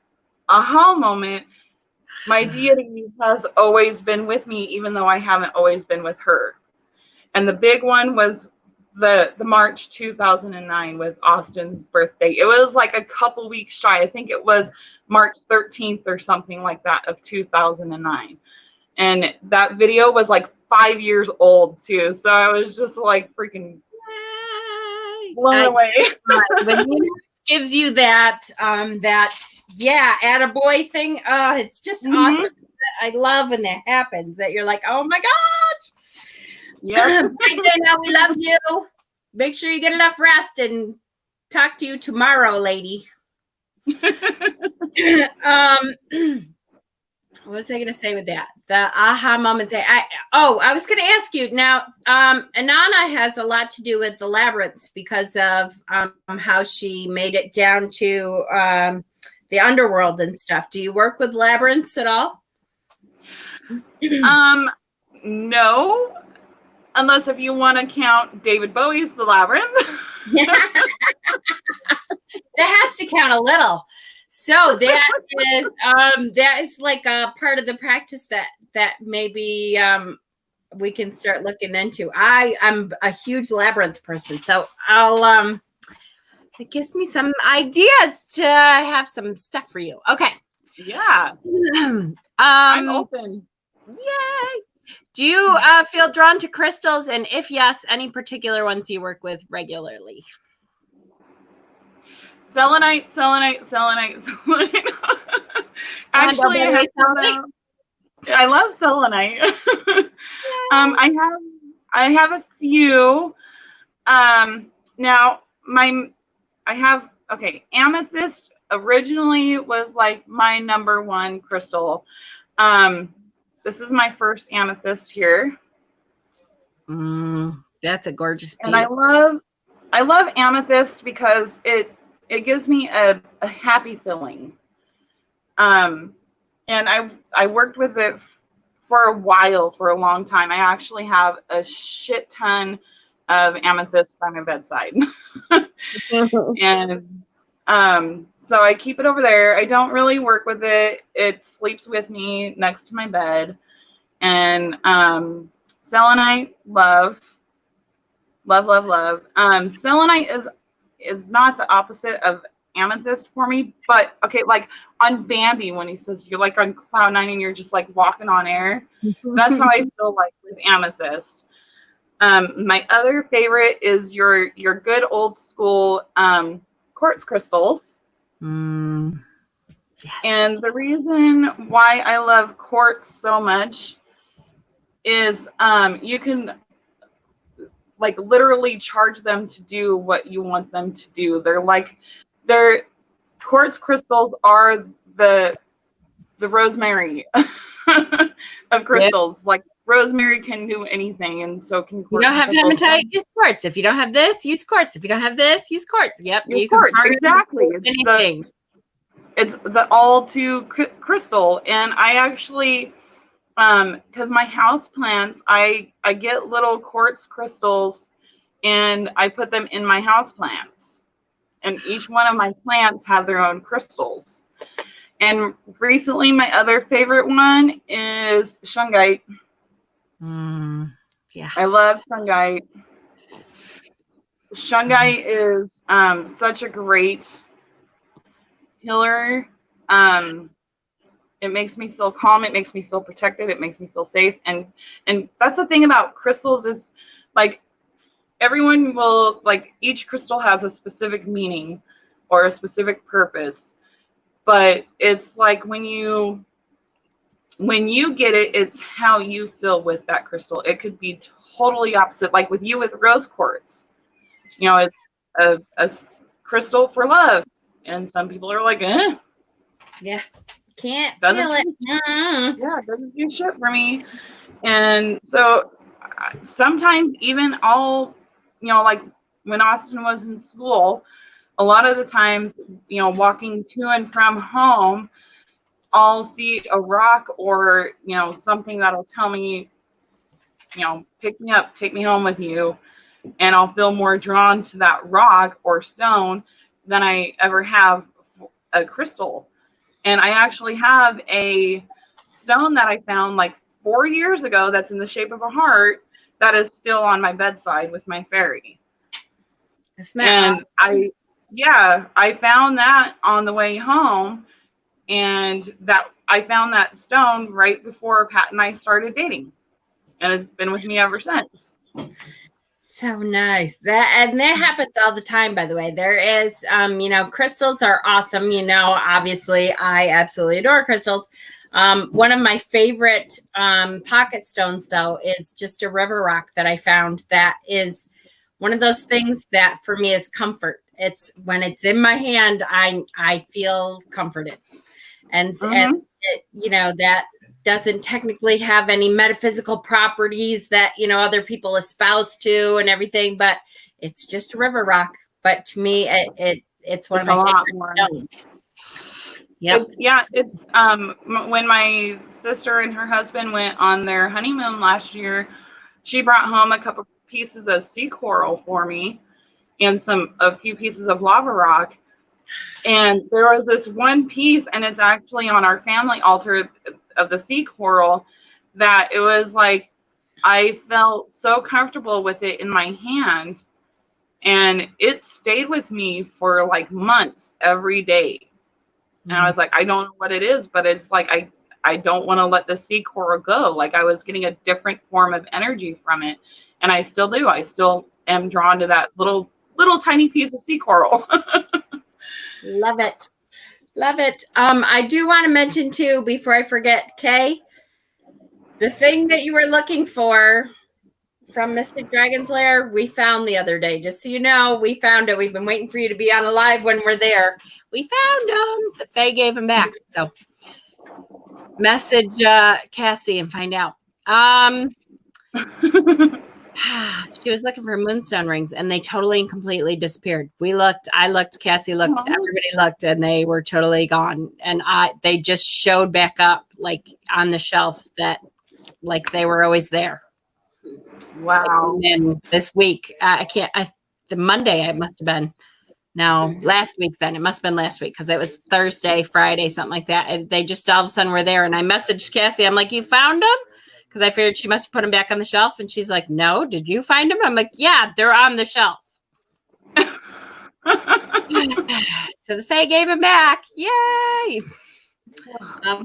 aha moment. My deity has always been with me, even though I haven't always been with her. And the big one was the March 2009 with Austin's birthday. It was like a couple weeks shy. I think it was March 13th or something like that of 2009. And that video was like 5 years old too. So I was just like freaking blown away. When he gives you that attaboy thing, it's just awesome. I love when that happens, that you're like, oh my gosh. Yes. Now we love you. Make sure you get enough rest and talk to you tomorrow, lady. What was I going to say with that? The aha moment thing. I was going to ask you now. Inanna has a lot to do with the labyrinths because of how she made it down to the underworld and stuff. Do you work with labyrinths at all? No, unless if you want to count David Bowie's The Labyrinth. That has to count a little. So that is like a part of the practice that maybe we can start looking into. I'm a huge labyrinth person, so I'll it gives me some ideas to have some stuff for you. Okay. Yeah. I'm open. Yay. Do you feel drawn to crystals? And if yes, any particular ones you work with regularly? Selenite. Actually, I love selenite. I have a few. Now amethyst originally was like my number one crystal. This is my first amethyst here. That's a gorgeous piece. And I love amethyst because it gives me a happy feeling. And I worked with it for a while, for a long time. I actually have a shit ton of amethyst by my bedside. And so I keep it over there. I don't really work with it. It sleeps with me next to my bed. And selenite, love. Selenite is not the opposite of amethyst for me, but okay, like on Bambi when he says you're like on cloud nine and you're just like walking on air. That's how I feel like with amethyst. My other favorite is your good old school quartz crystals. Yes. And the reason why I love quartz so much is you can like literally charge them to do what you want them to do. They're quartz crystals are the rosemary of crystals. Yep. Like rosemary can do anything, and so can quartz. You don't have hematite, use quartz. If you don't have this, use quartz. If you don't have this, use quartz. Yep, use quartz. Exactly. Anything. It's the all to crystal, and I actually, because my house plants, I get little quartz crystals, and I put them in my house plants, and each one of my plants have their own crystals. And recently, my other favorite one is shungite. Yeah, I love shungite. Shungite is such a great healer. It makes me feel calm. It makes me feel protected. It makes me feel safe. And that's the thing about crystals is like everyone will like each crystal has a specific meaning or a specific purpose. But it's like when you when you get it, it's how you feel with that crystal. It could be totally opposite. Like with you with rose quartz, it's a crystal for love. And some people are like, Yeah. Can't doesn't feel it. yeah, it doesn't do shit for me. And so sometimes even like when Austin was in school, a lot of the times, walking to and from home, I'll see a rock or, something that'll tell me, pick me up, take me home with you. And I'll feel more drawn to that rock or stone than I ever have a crystal. And I actually have a stone that I found like 4 years ago that's in the shape of a heart that is still on my bedside with my fairy. And I found that on the way home, and that I found that stone right before Pat and I started dating, and it's been with me ever since. So nice. That happens all the time, by the way. There is, crystals are awesome. Obviously I absolutely adore crystals. One of my favorite pocket stones, though, is just a river rock that I found that is one of those things that for me is comfort. It's when it's in my hand, I feel comforted. And that doesn't technically have any metaphysical properties that, other people espouse to and everything, but it's just a river rock. But to me, it's one of my favorite stones. Yep. It's when my sister and her husband went on their honeymoon last year, she brought home a couple pieces of sea coral for me and a few pieces of lava rock. And there was this one piece, and it's actually on our family altar of the sea coral, that it was like I felt so comfortable with it in my hand, and it stayed with me for like months every day. And I was like, I don't know what it is, but it's like I don't want to let the sea coral go. Like I was getting a different form of energy from it, and I still do. I still am drawn to that little tiny piece of sea coral. Love it. Love it. I do want to mention too, before I forget, Kay, the thing that you were looking for from Mystic Dragon's Lair, we found the other day. Just so you know, we found it. We've been waiting for you to be on the live when we're there. We found them. The Fae gave them back. So message Cassie and find out. She was looking for moonstone rings, and they totally and completely disappeared. We looked, I looked, Cassie looked, everybody looked, and they were totally gone. And they just showed back up like on the shelf, that like they were always there. Wow. And this week, the Monday it must have been. No, last week then. It must have been last week because it was Thursday, Friday, something like that. And they just all of a sudden were there. And I messaged Cassie. I'm like, you found them? Because I figured she must have put them back on the shelf. And she's like, no, did you find them? I'm like, yeah, they're on the shelf. So the Fae gave them back. Yay.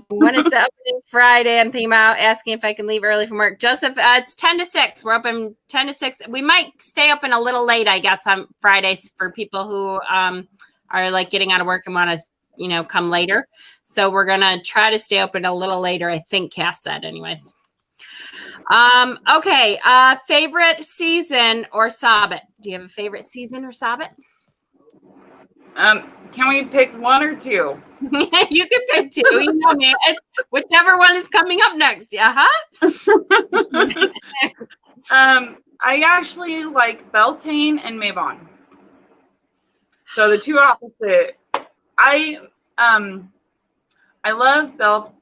When is the opening Friday? I'm thinking about asking if I can leave early from work. Joseph, it's 10 to 6. We're open 10 to 6. We might stay open a little late, I guess, on Fridays for people who are like getting out of work and want to, come later. So we're going to try to stay open a little later, I think Cass said anyways. Okay. Favorite season or Sabbath? Do you have a favorite season or Sabbath? Can we pick one or two? You can pick two. You know me. Whichever one is coming up next. I actually like Beltane and Mabon. So the two opposite. I love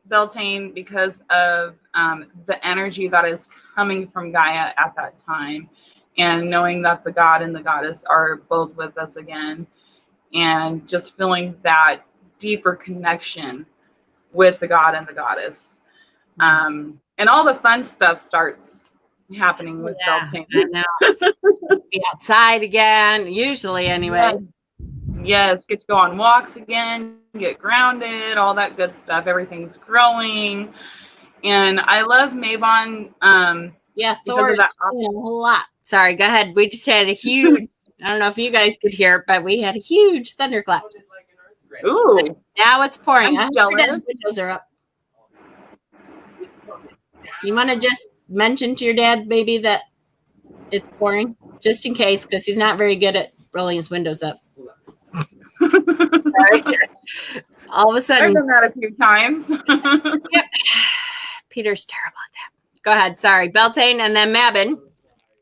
Beltane because of the energy that is coming from Gaia at that time, and knowing that the god and the goddess are both with us again, and just feeling that deeper connection with the god and the goddess. And all the fun stuff starts happening with Beltane. Be outside again, usually anyway. Yes, get to go on walks again, get grounded, all that good stuff. Everything's growing. And I love Mabon. Thor is a whole lot. Sorry, go ahead. We just had a huge, I don't know if you guys could hear it, but we had a huge thunderclap. Ooh. Now it's pouring. I'm jealous. Windows are up. You want to just mention to your dad maybe that it's pouring, just in case, because he's not very good at rolling his windows up. Right? All of a sudden, I've done that a few times. Yep. Peter's terrible at that. Go ahead. Sorry, Beltane, and then Mabin.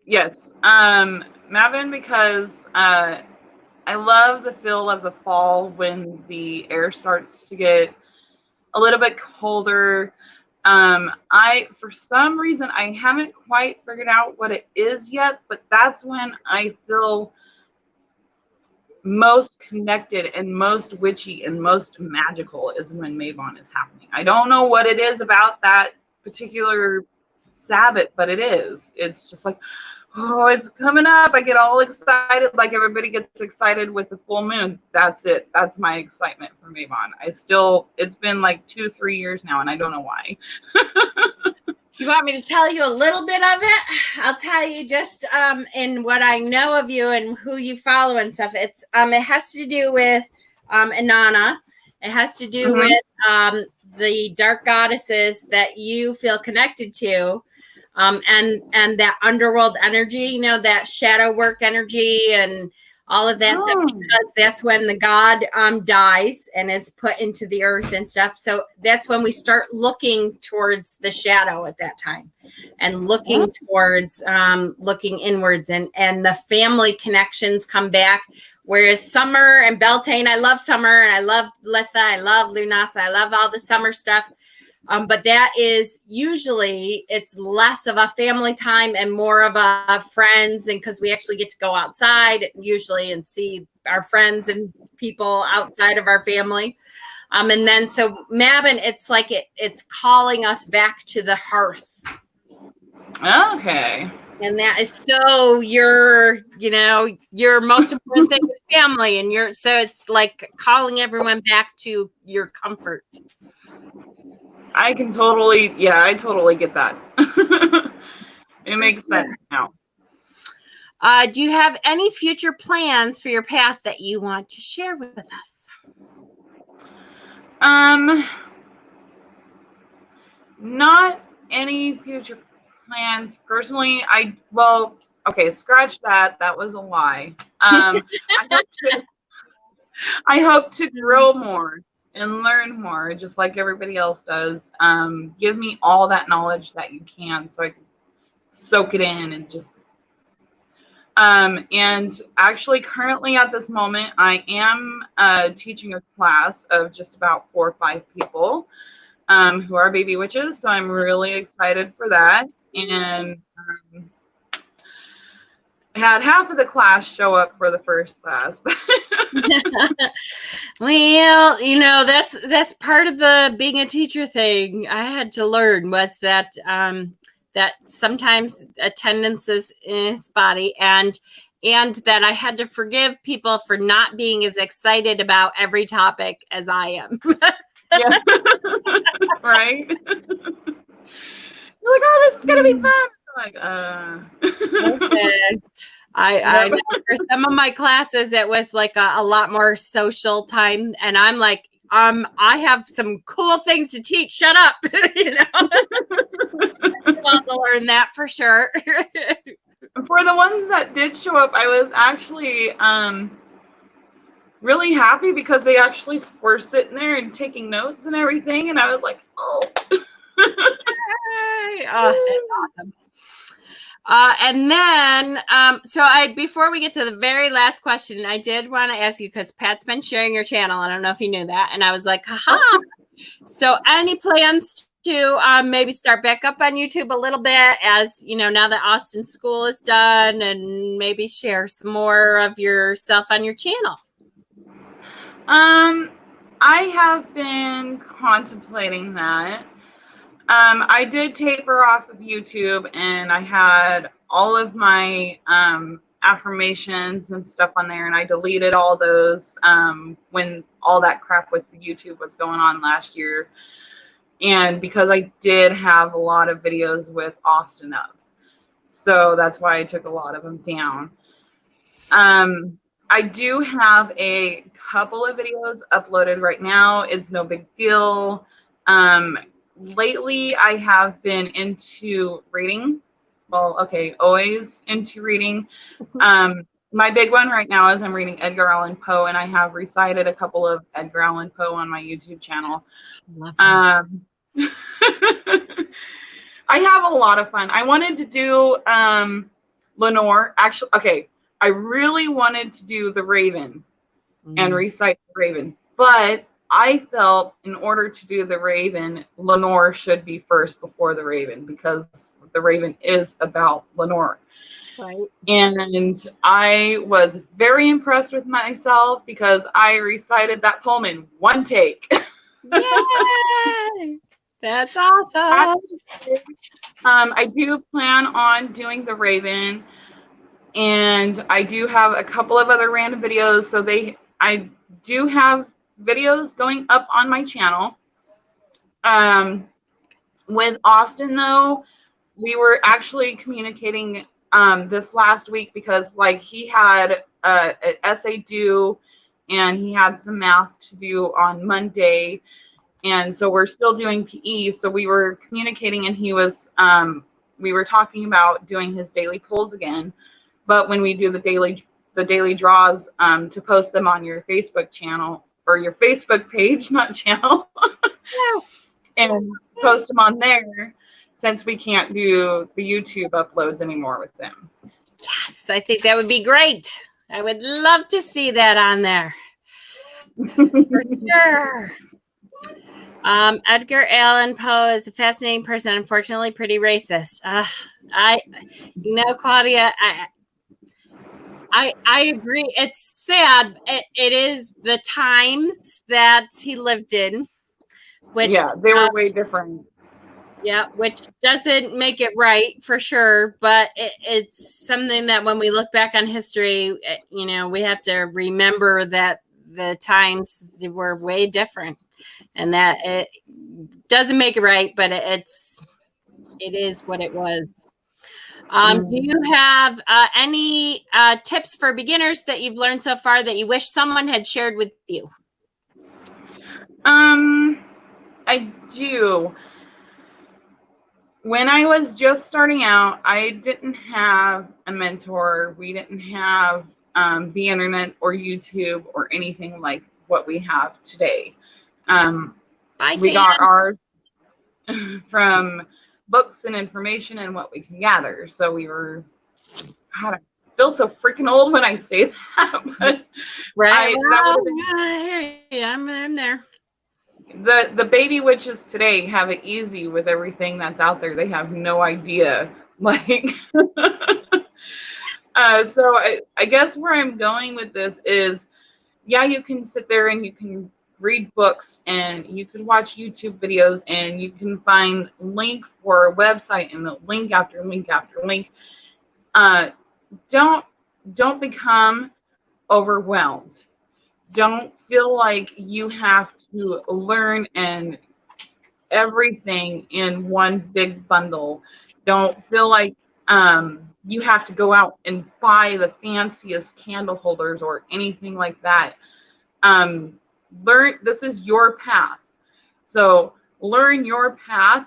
Yes, Mavin, because I love the feel of the fall when the air starts to get a little bit colder. For some reason, I haven't quite figured out what it is yet, but that's when I feel most connected and most witchy and most magical is when Mavon is happening. I don't know what it is about that particular Sabbath, but it is. It's just like, oh, it's coming up. I get all excited, like everybody gets excited with the full moon. That's it. That's my excitement for Mavon. It's been like 2-3 years now, and I don't know why. Do you want me to tell you a little bit of it? I'll tell you just in what I know of you and who you follow and stuff. It has to do with Inanna. It has to do with the dark goddesses that you feel connected to, and that underworld energy, you know, that shadow work energy and all of that stuff, because that's when the god dies and is put into the earth and stuff. So that's when we start looking towards the shadow at that time, and looking towards looking inwards, and the family connections come back. Whereas Summer and Beltane, I love Summer, and I love Litha, I love Lunasa, I love all the summer stuff. But that is usually, it's less of a family time and more of a friends, and because we actually get to go outside usually and see our friends and people outside of our family. And then so Mabin, it's like it's calling us back to the hearth. Okay. And that is so your most important thing is family, and so it's like calling everyone back to your comfort. I totally get that. It makes sense now. Do you have any future plans for your path that you want to share with us? Not any future plans personally. Scratch that. That was a lie. I hope to grow more and learn more, just like everybody else does. Give me all that knowledge that you can, so I can soak it in and just. And actually, currently at this moment, I am teaching a class of just about 4 or 5 people who are baby witches. So I'm really excited for that. And I had half of the class show up for the first class. Well, that's part of the being a teacher thing I had to learn, was that that sometimes attendance is spotty, and that I had to forgive people for not being as excited about every topic as I am. Yeah. Right? You're like, oh, this is gonna be fun. I'm like, Okay. I know for some of my classes it was like a lot more social time, and I'm like, I have some cool things to teach. Shut up. I want to learn that for sure. For the ones that did show up, I was actually really happy because they actually were sitting there and taking notes and everything, and I was like, oh. Yay. Oh, that's awesome. And then, before we get to the very last question, I did want to ask you, because Pat's been sharing your channel. I don't know if you knew that. And I was like, haha. So any plans to maybe start back up on YouTube a little bit, as, now that Austin school is done, and maybe share some more of yourself on your channel? I have been contemplating that. I did taper off of YouTube, and I had all of my affirmations and stuff on there, and I deleted all those when all that crap with YouTube was going on last year. And because I did have a lot of videos with Austin up, so that's why I took a lot of them down. I do have a couple of videos uploaded right now. It's no big deal. lately I have been into reading. Well, okay, always into reading. My big one right now is I'm reading Edgar Allan Poe, and I have recited a couple of Edgar Allan Poe on my YouTube channel. Love that. I have a lot of fun. I wanted to do Lenore. Actually, okay, I really wanted to do the Raven and recite the Raven, but I felt in order to do the Raven, Lenore should be first before the Raven, because the Raven is about Lenore. Right. And I was very impressed with myself because I recited that poem in one take. Yay! That's awesome. I do plan on doing the Raven, and I do have a couple of other random videos. So I do have videos going up on my channel. With Austin, though, we were actually communicating this last week because, like, he had an essay due and he had some math to do on Monday, and so we're still doing PE. So we were communicating, and he was we were talking about doing his daily polls again, but when we do the daily draws, to post them on your Facebook channel or your Facebook page, not channel, and post them on there, since we can't do the YouTube uploads anymore with them. Yes, I think that would be great. I would love to see that on there. For sure. Edgar Allan Poe is a fascinating person, unfortunately pretty racist. Claudia, I agree. It's sad. It is the times that he lived in. Which, yeah, they were way different. Yeah, which doesn't make it right for sure, but it's something that when we look back on history, we have to remember that the times were way different, and that it doesn't make it right, but it is what it was. Do you have any tips for beginners that you've learned so far that you wish someone had shared with you? I do. When I was just starting out, I didn't have a mentor. We didn't have the internet or YouTube or anything like what we have today. We got ours from books and information and what we can gather. So we were, God, I feel so freaking old when I say that, but right. I'm there. The baby witches today have it easy with everything that's out there. They have no idea. Like, so I guess where I'm going with this is, yeah, you can sit there and you can read books and you can watch YouTube videos and you can find link for a website and the link after link after link. Don't become overwhelmed. Don't feel like you have to learn and everything in one big bundle. Don't feel like you have to go out and buy the fanciest candle holders or anything like that. This is your path. So learn your path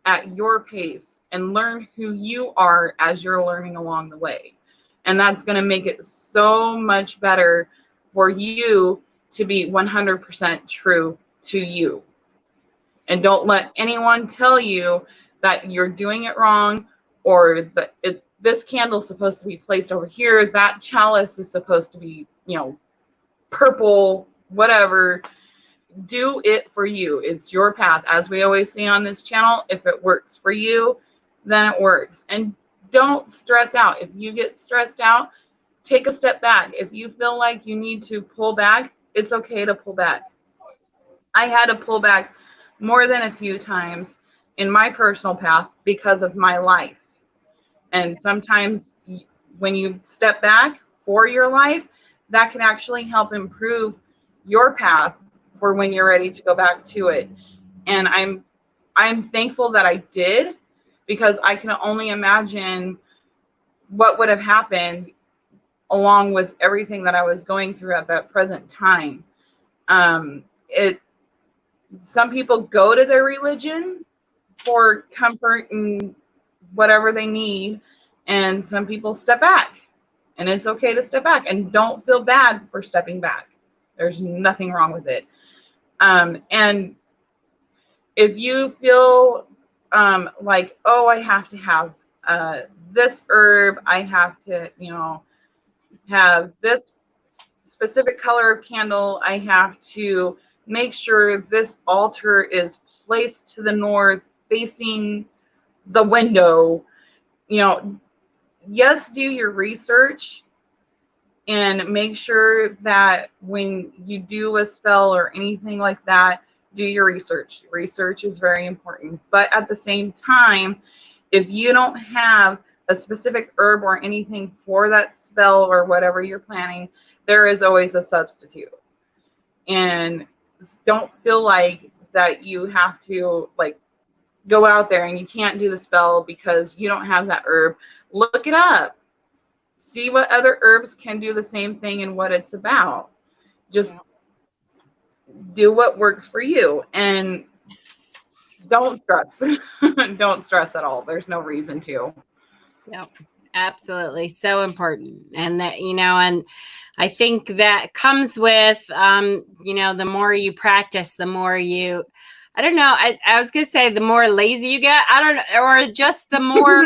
at your pace and learn who you are as you're learning along the way. And that's going to make it so much better for you to be 100% true to you. And don't let anyone tell you that you're doing it wrong, or that this candle is supposed to be placed over here, that chalice is supposed to be, purple, whatever. Do it for you. It's your path. As we always say on this channel, if it works for you, then it works. And don't stress out. If you get stressed out, take a step back. If you feel like you need to pull back, it's okay to pull back. I had to pull back more than a few times in my personal path because of my life. And sometimes when you step back for your life, that can actually help improve your path for when you're ready to go back to it. And I'm thankful that I did, because I can only imagine what would have happened along with everything that I was going through at that present time. Some people go to their religion for comfort and whatever they need. And some people step back, and it's okay to step back, and don't feel bad for stepping back. There's nothing wrong with it. And if you feel like, oh, I have to have this herb, I have to, have this specific color of candle, I have to make sure this altar is placed to the north, facing the window, yes, do your research and make sure that when you do a spell or anything like that, do your research. Research is very important. But at the same time, if you don't have a specific herb or anything for that spell or whatever you're planning, there is always a substitute. And don't feel like that you have to go out there and you can't do the spell because you don't have that herb. Look it up. See what other herbs can do the same thing and what it's about. Just do what works for you, and don't stress. Don't stress at all. There's no reason to. Yep, absolutely. So important. And that, and I think that comes with, the more you practice, the more you, I don't know. I was going to say the more lazy you get, I don't know, or just the more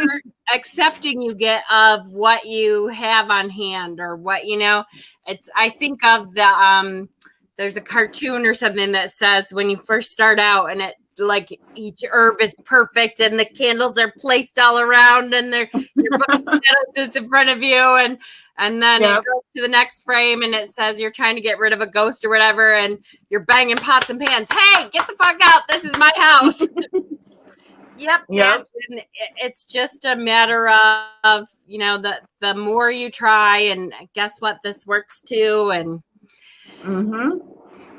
accepting you get of what you have on hand or what, I think of there's a cartoon or something that says when you first start out and it, like each herb is perfect and the candles are placed all around and your book is in front of you and then it goes to the next frame and it says you're trying to get rid of a ghost or whatever and you're banging pots and pans. Hey, get the fuck out. This is my house. Yep. And it's just a matter of, the more you try, and guess what? This works too. And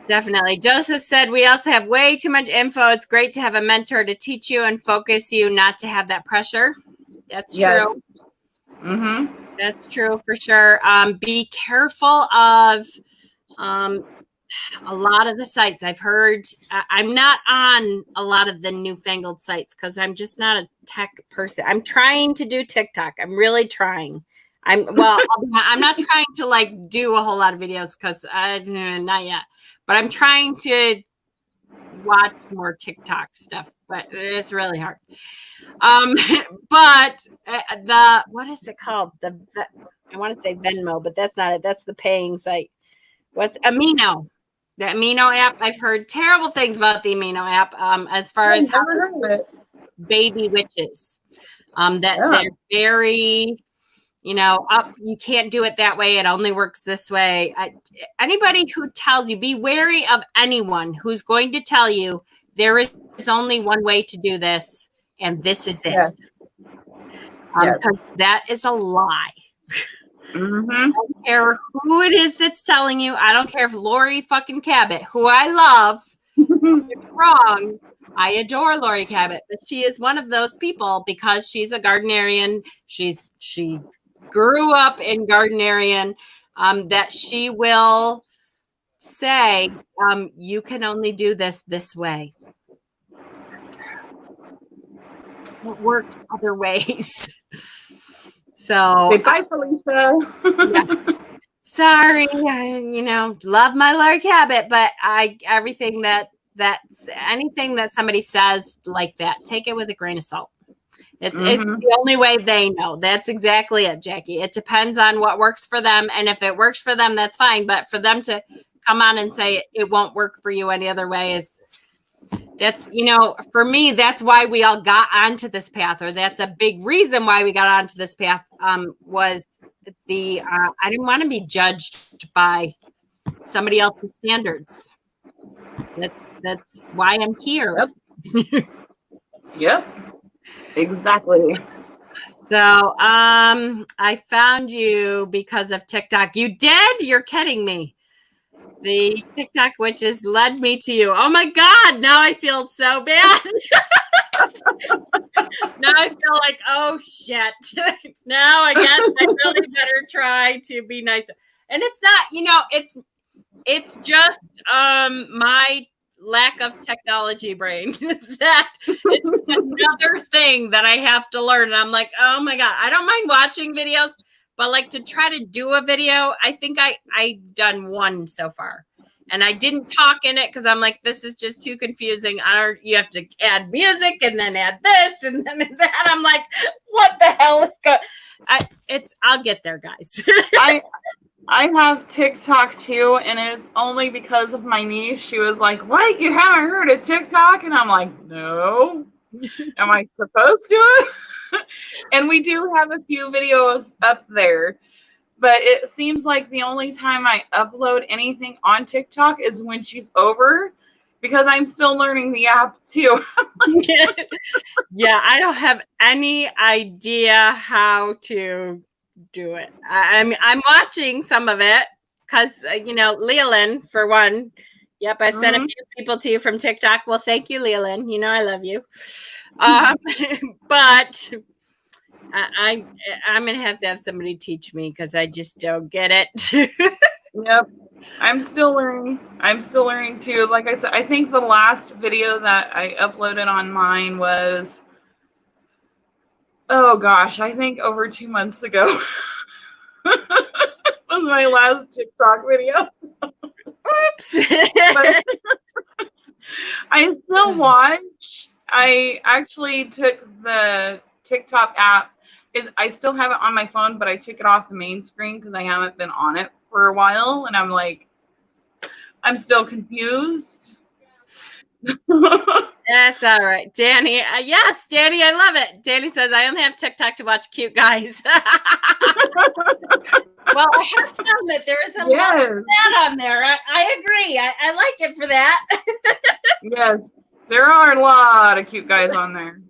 definitely. Joseph said, we also have way too much info. It's great to have a mentor to teach you and focus you, not to have that pressure. That's true. That's true for sure. Be careful of a lot of the sites I've heard. I'm not on a lot of the newfangled sites because I'm just not a tech person. I'm trying to do TikTok. I'm really trying. I'm not trying to do a whole lot of videos because not yet. But I'm trying to watch more TikTok stuff, but it's really hard. But what is it called? I want to say Venmo, but that's not it. That's the paying site. What's Amino? The Amino app. I've heard terrible things about the Amino app. As far as how baby witches, they're very, you can't do it that way. It only works this way. Anybody who tells you, be wary of anyone who's going to tell you there is only one way to do this, and this is it. Because that is a lie. I don't care who it is that's telling you. I don't care if Lori fucking Cabot, who I love, is wrong. I adore Lori Cabot, but she is one of those people because she's a gardenarian. She grew up in gardenarian, that she will say, you can only do this way. It works other ways. So bye, Felicia. Sorry, love my Lori Cabot, but anything that somebody says like that, take it with a grain of salt. It's the only way they know. That's exactly it, Jackie. It depends on what works for them. And if it works for them, that's fine. But for them to come on and say it won't work for you any other way for me, that's why we all got onto this path, or that's a big reason why we got onto this path, was I didn't want to be judged by somebody else's standards. That's why I'm here. Yep. Exactly. So I found you because of TikTok. You did? You're kidding me. The TikTok witches led me to you. Oh my God. Now I feel so bad. Now I feel like, oh shit. Now I guess I really better try to be nicer. And it's not, it's just my lack of technology brain. That it's another thing that I have to learn. And I'm like, oh my God, I don't mind watching videos, but like to try to do a video, I think I've done one so far. And I didn't talk in it because I'm like, this is just too confusing. You have to add music and then add this and then that. I'm like, what the hell is going? I'll get there, guys. I have TikTok too, and it's only because of my niece. She was like, "What? You haven't heard of TikTok?" And I'm like, "No." Am I supposed to? And we do have a few videos up there, but it seems like the only time I upload anything on TikTok is when she's over, because I'm still learning the app too. Yeah, I don't have any idea how to do it. I'm watching some of it because Leland, for one. Yep, I sent a few people to you from TikTok. Well, thank you, Leland. You know I love you. But I'm gonna have to have somebody teach me because I just don't get it. Yep. I'm still learning. I'm still learning too. Like I said, I think the last video that I uploaded on mine was, oh gosh, I think over 2 months ago. Was my last TikTok video. Oops. But I still watch. I actually took the TikTok app. I still have it on my phone, but I took it off the main screen because I haven't been on it for a while, and I'm like, I'm still confused. That's all right, Danny. Yes, Danny, I love it. Danny says I only have TikTok to watch cute guys. Well, I have found that there is a lot of that on there. I agree. I like it for that. Yes, there are a lot of cute guys on there.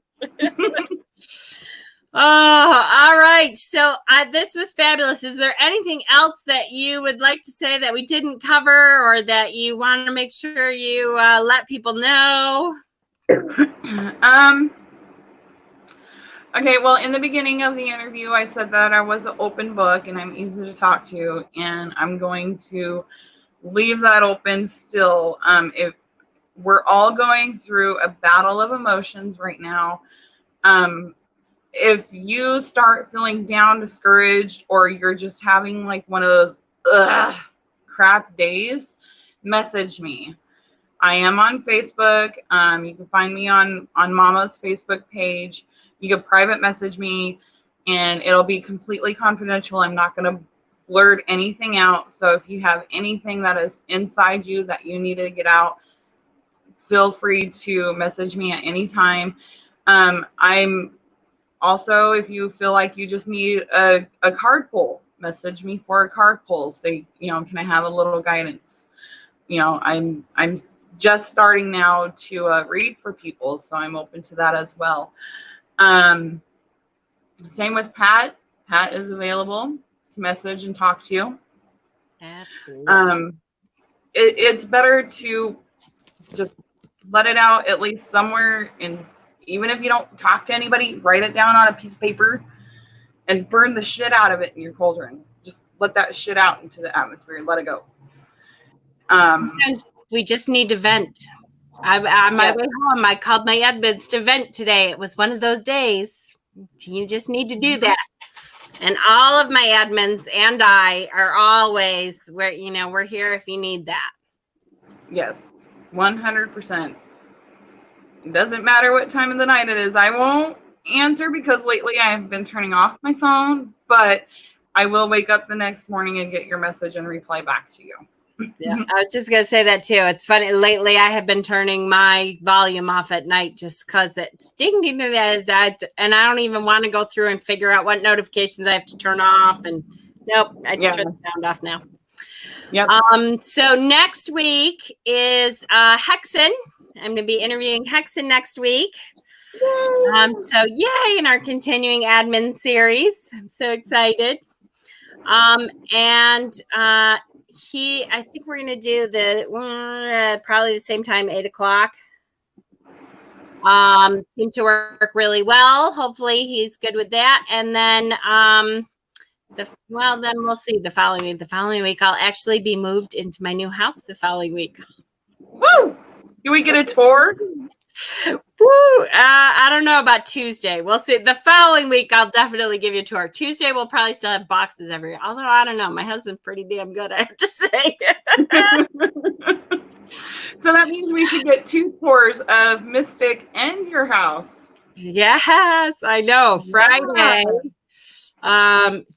Oh, all right. So this was fabulous. Is there anything else that you would like to say that we didn't cover, or that you want to make sure you let people know? Okay, well, in the beginning of the interview, I said that I was an open book and I'm easy to talk to, and I'm going to leave that open still. If we're all going through a battle of emotions right now, if you start feeling down, discouraged, or you're just having like one of those crap days, message me. I am on Facebook. You can find me on Mama's Facebook page. You can private message me, and it'll be completely confidential. I'm not going to blurt anything out. So if you have anything that is inside you that you need to get out, feel free to message me at any time. I'm also, if you feel like you just need a card pull, message me for a card pull. Say, can I have a little guidance? I'm just starting now to read for people, so I'm open to that as well. Same with Pat. Pat is available to message and talk to you. Absolutely. It's better to just let it out at least somewhere, and even if you don't talk to anybody, write it down on a piece of paper and burn the shit out of it in your cauldron. Just let that shit out into the atmosphere. Let it go. Sometimes we just need to vent. On my way home, I called my admins to vent today. It was one of those days. You just need to do that. And all of my admins and I are always we're here if you need that. Yes, 100%. It doesn't matter what time of the night it is. I won't answer because lately I have been turning off my phone, but I will wake up the next morning and get your message and reply back to you. Yeah, I was just going to say that too. It's funny. Lately, I have been turning my volume off at night just because it's ding, ding, ding, that, and I don't even want to go through and figure out what notifications I have to turn off. And nope, I just turn the sound off now. Yep. So next week is Hexen. I'm going to be interviewing Hexen next week. So yay, in our continuing admin series. I'm so excited. I think we're going to do the probably the same time, 8:00. Seemed to work really well. Hopefully he's good with that. And then, then we'll see the following week. The following week, I'll actually be moved into my new house the following week. Woo! Do we get a tour? Woo! I don't know about Tuesday. We'll see. The following week, I'll definitely give you a tour. Tuesday, we'll probably still have boxes everywhere. Although, I don't know. My husband's pretty damn good, I have to say. So that means we should get 2 tours of Mystic and your house. Yes, I know. Friday.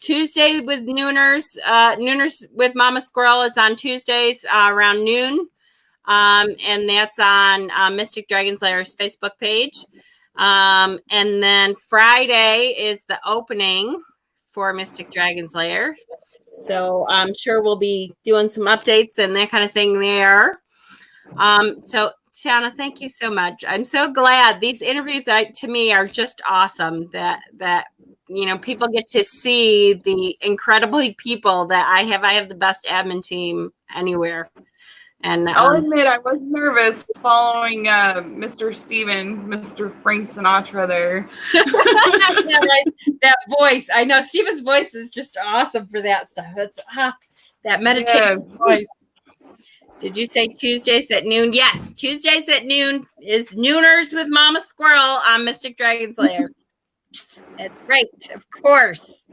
Tuesday with Nooners. Nooners with Mama Squirrel is on Tuesdays around noon. And that's on Mystic Dragon's Lair's Facebook page. And then Friday is the opening for Mystic Dragon's Lair. So I'm sure we'll be doing some updates and that kind of thing there. So Shauna, thank you so much. I'm so glad these interviews to me are just awesome that people get to see the incredible people that I have. I have the best admin team anywhere. And I'll admit I was nervous following Mr. Frank Sinatra there. That voice. I know Steven's voice is just awesome for that stuff. It's that meditation voice. Did you say Tuesdays at noon? Yes, Tuesdays at noon is Nooners with Mama Squirrel on Mystic Dragon's Lair. That's right, of course.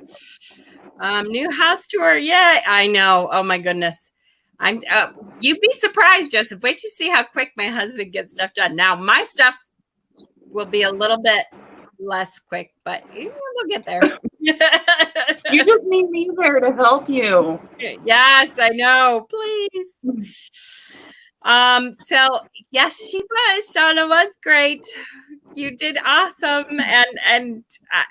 New house tour. Yeah, I know. Oh my goodness. You'd be surprised, Joseph. Wait to see how quick my husband gets stuff done. Now, my stuff will be a little bit less quick, but we'll get there. You just need me there to help you. Yes, I know. Please. So yes, she was. Shauna was great. You did awesome, and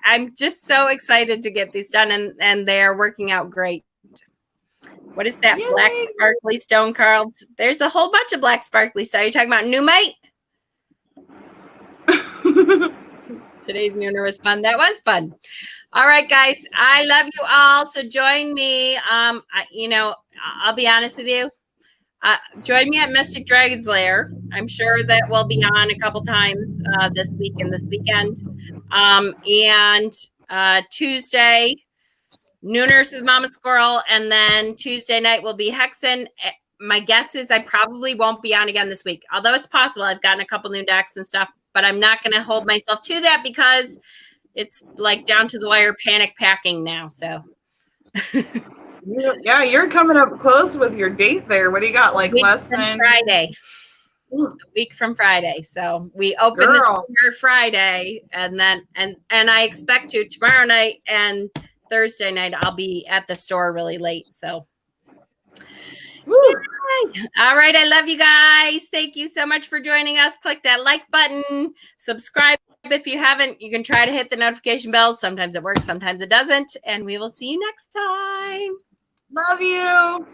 I'm just so excited to get these done, and they are working out great. What is that? Yay. Black sparkly stone, Carl? There's a whole bunch of black sparkly stone. You're talking about Numite? Today's Nooner was fun. That was fun. All right, guys. I love you all. So join me. I'll be honest with you. Join me at Mystic Dragon's Lair. I'm sure that we'll be on a couple times this week and this weekend. And Tuesday, Nooners with Mama Squirrel, and then Tuesday night will be Hexen. My guess is I probably won't be on again this week, although it's possible. I've gotten a couple new decks and stuff, but I'm not going to hold myself to that because it's like down to the wire panic packing now. So, yeah, you're coming up close with your date there. What do you got? Like less than Friday. A week from Friday. So we open the door Friday, and then and I expect to tomorrow night and Thursday night I'll be at the store really late. So all right, I love you guys. Thank you so much for joining us. Click that like button, subscribe if you haven't. You can try to hit the notification bell. Sometimes it works, sometimes it doesn't, and we will see you next time. Love you.